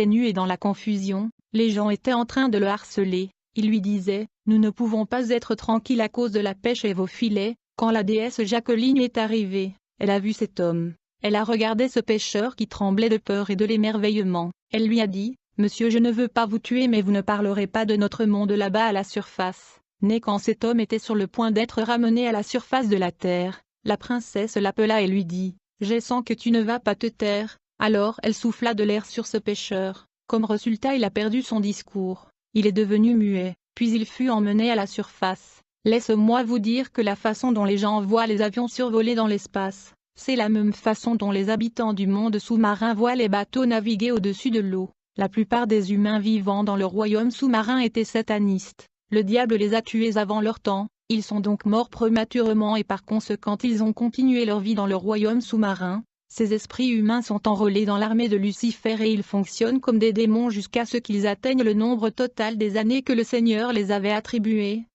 nu et dans la confusion. Les gens étaient en train de le harceler. Ils lui disaient: « Nous ne pouvons pas être tranquilles à cause de la pêche et vos filets. » Quand la déesse Jacqueline est arrivée, elle a vu cet homme. Elle a regardé ce pêcheur qui tremblait de peur et de l'émerveillement. Elle lui a dit: « Monsieur, je ne veux pas vous tuer, mais vous ne parlerez pas de notre monde là-bas à la surface. » Né quand cet homme était sur le point d'être ramené à la surface de la terre, la princesse l'appela et lui dit: « Je sens que tu ne vas pas te taire. » Alors elle souffla de l'air sur ce pêcheur. Comme résultat, il a perdu son discours. Il est devenu muet, puis il fut emmené à la surface. Laisse-moi vous dire que la façon dont les gens voient les avions survoler dans l'espace, c'est la même façon dont les habitants du monde sous-marin voient les bateaux naviguer au-dessus de l'eau. La plupart des humains vivant dans le royaume sous-marin étaient satanistes. Le diable les a tués avant leur temps, ils sont donc morts prématurément et par conséquent ils ont continué leur vie dans le royaume sous-marin. Ces esprits humains sont enrôlés dans l'armée de Lucifer et ils fonctionnent comme des démons jusqu'à ce qu'ils atteignent le nombre total des années que le Seigneur les avait attribuées.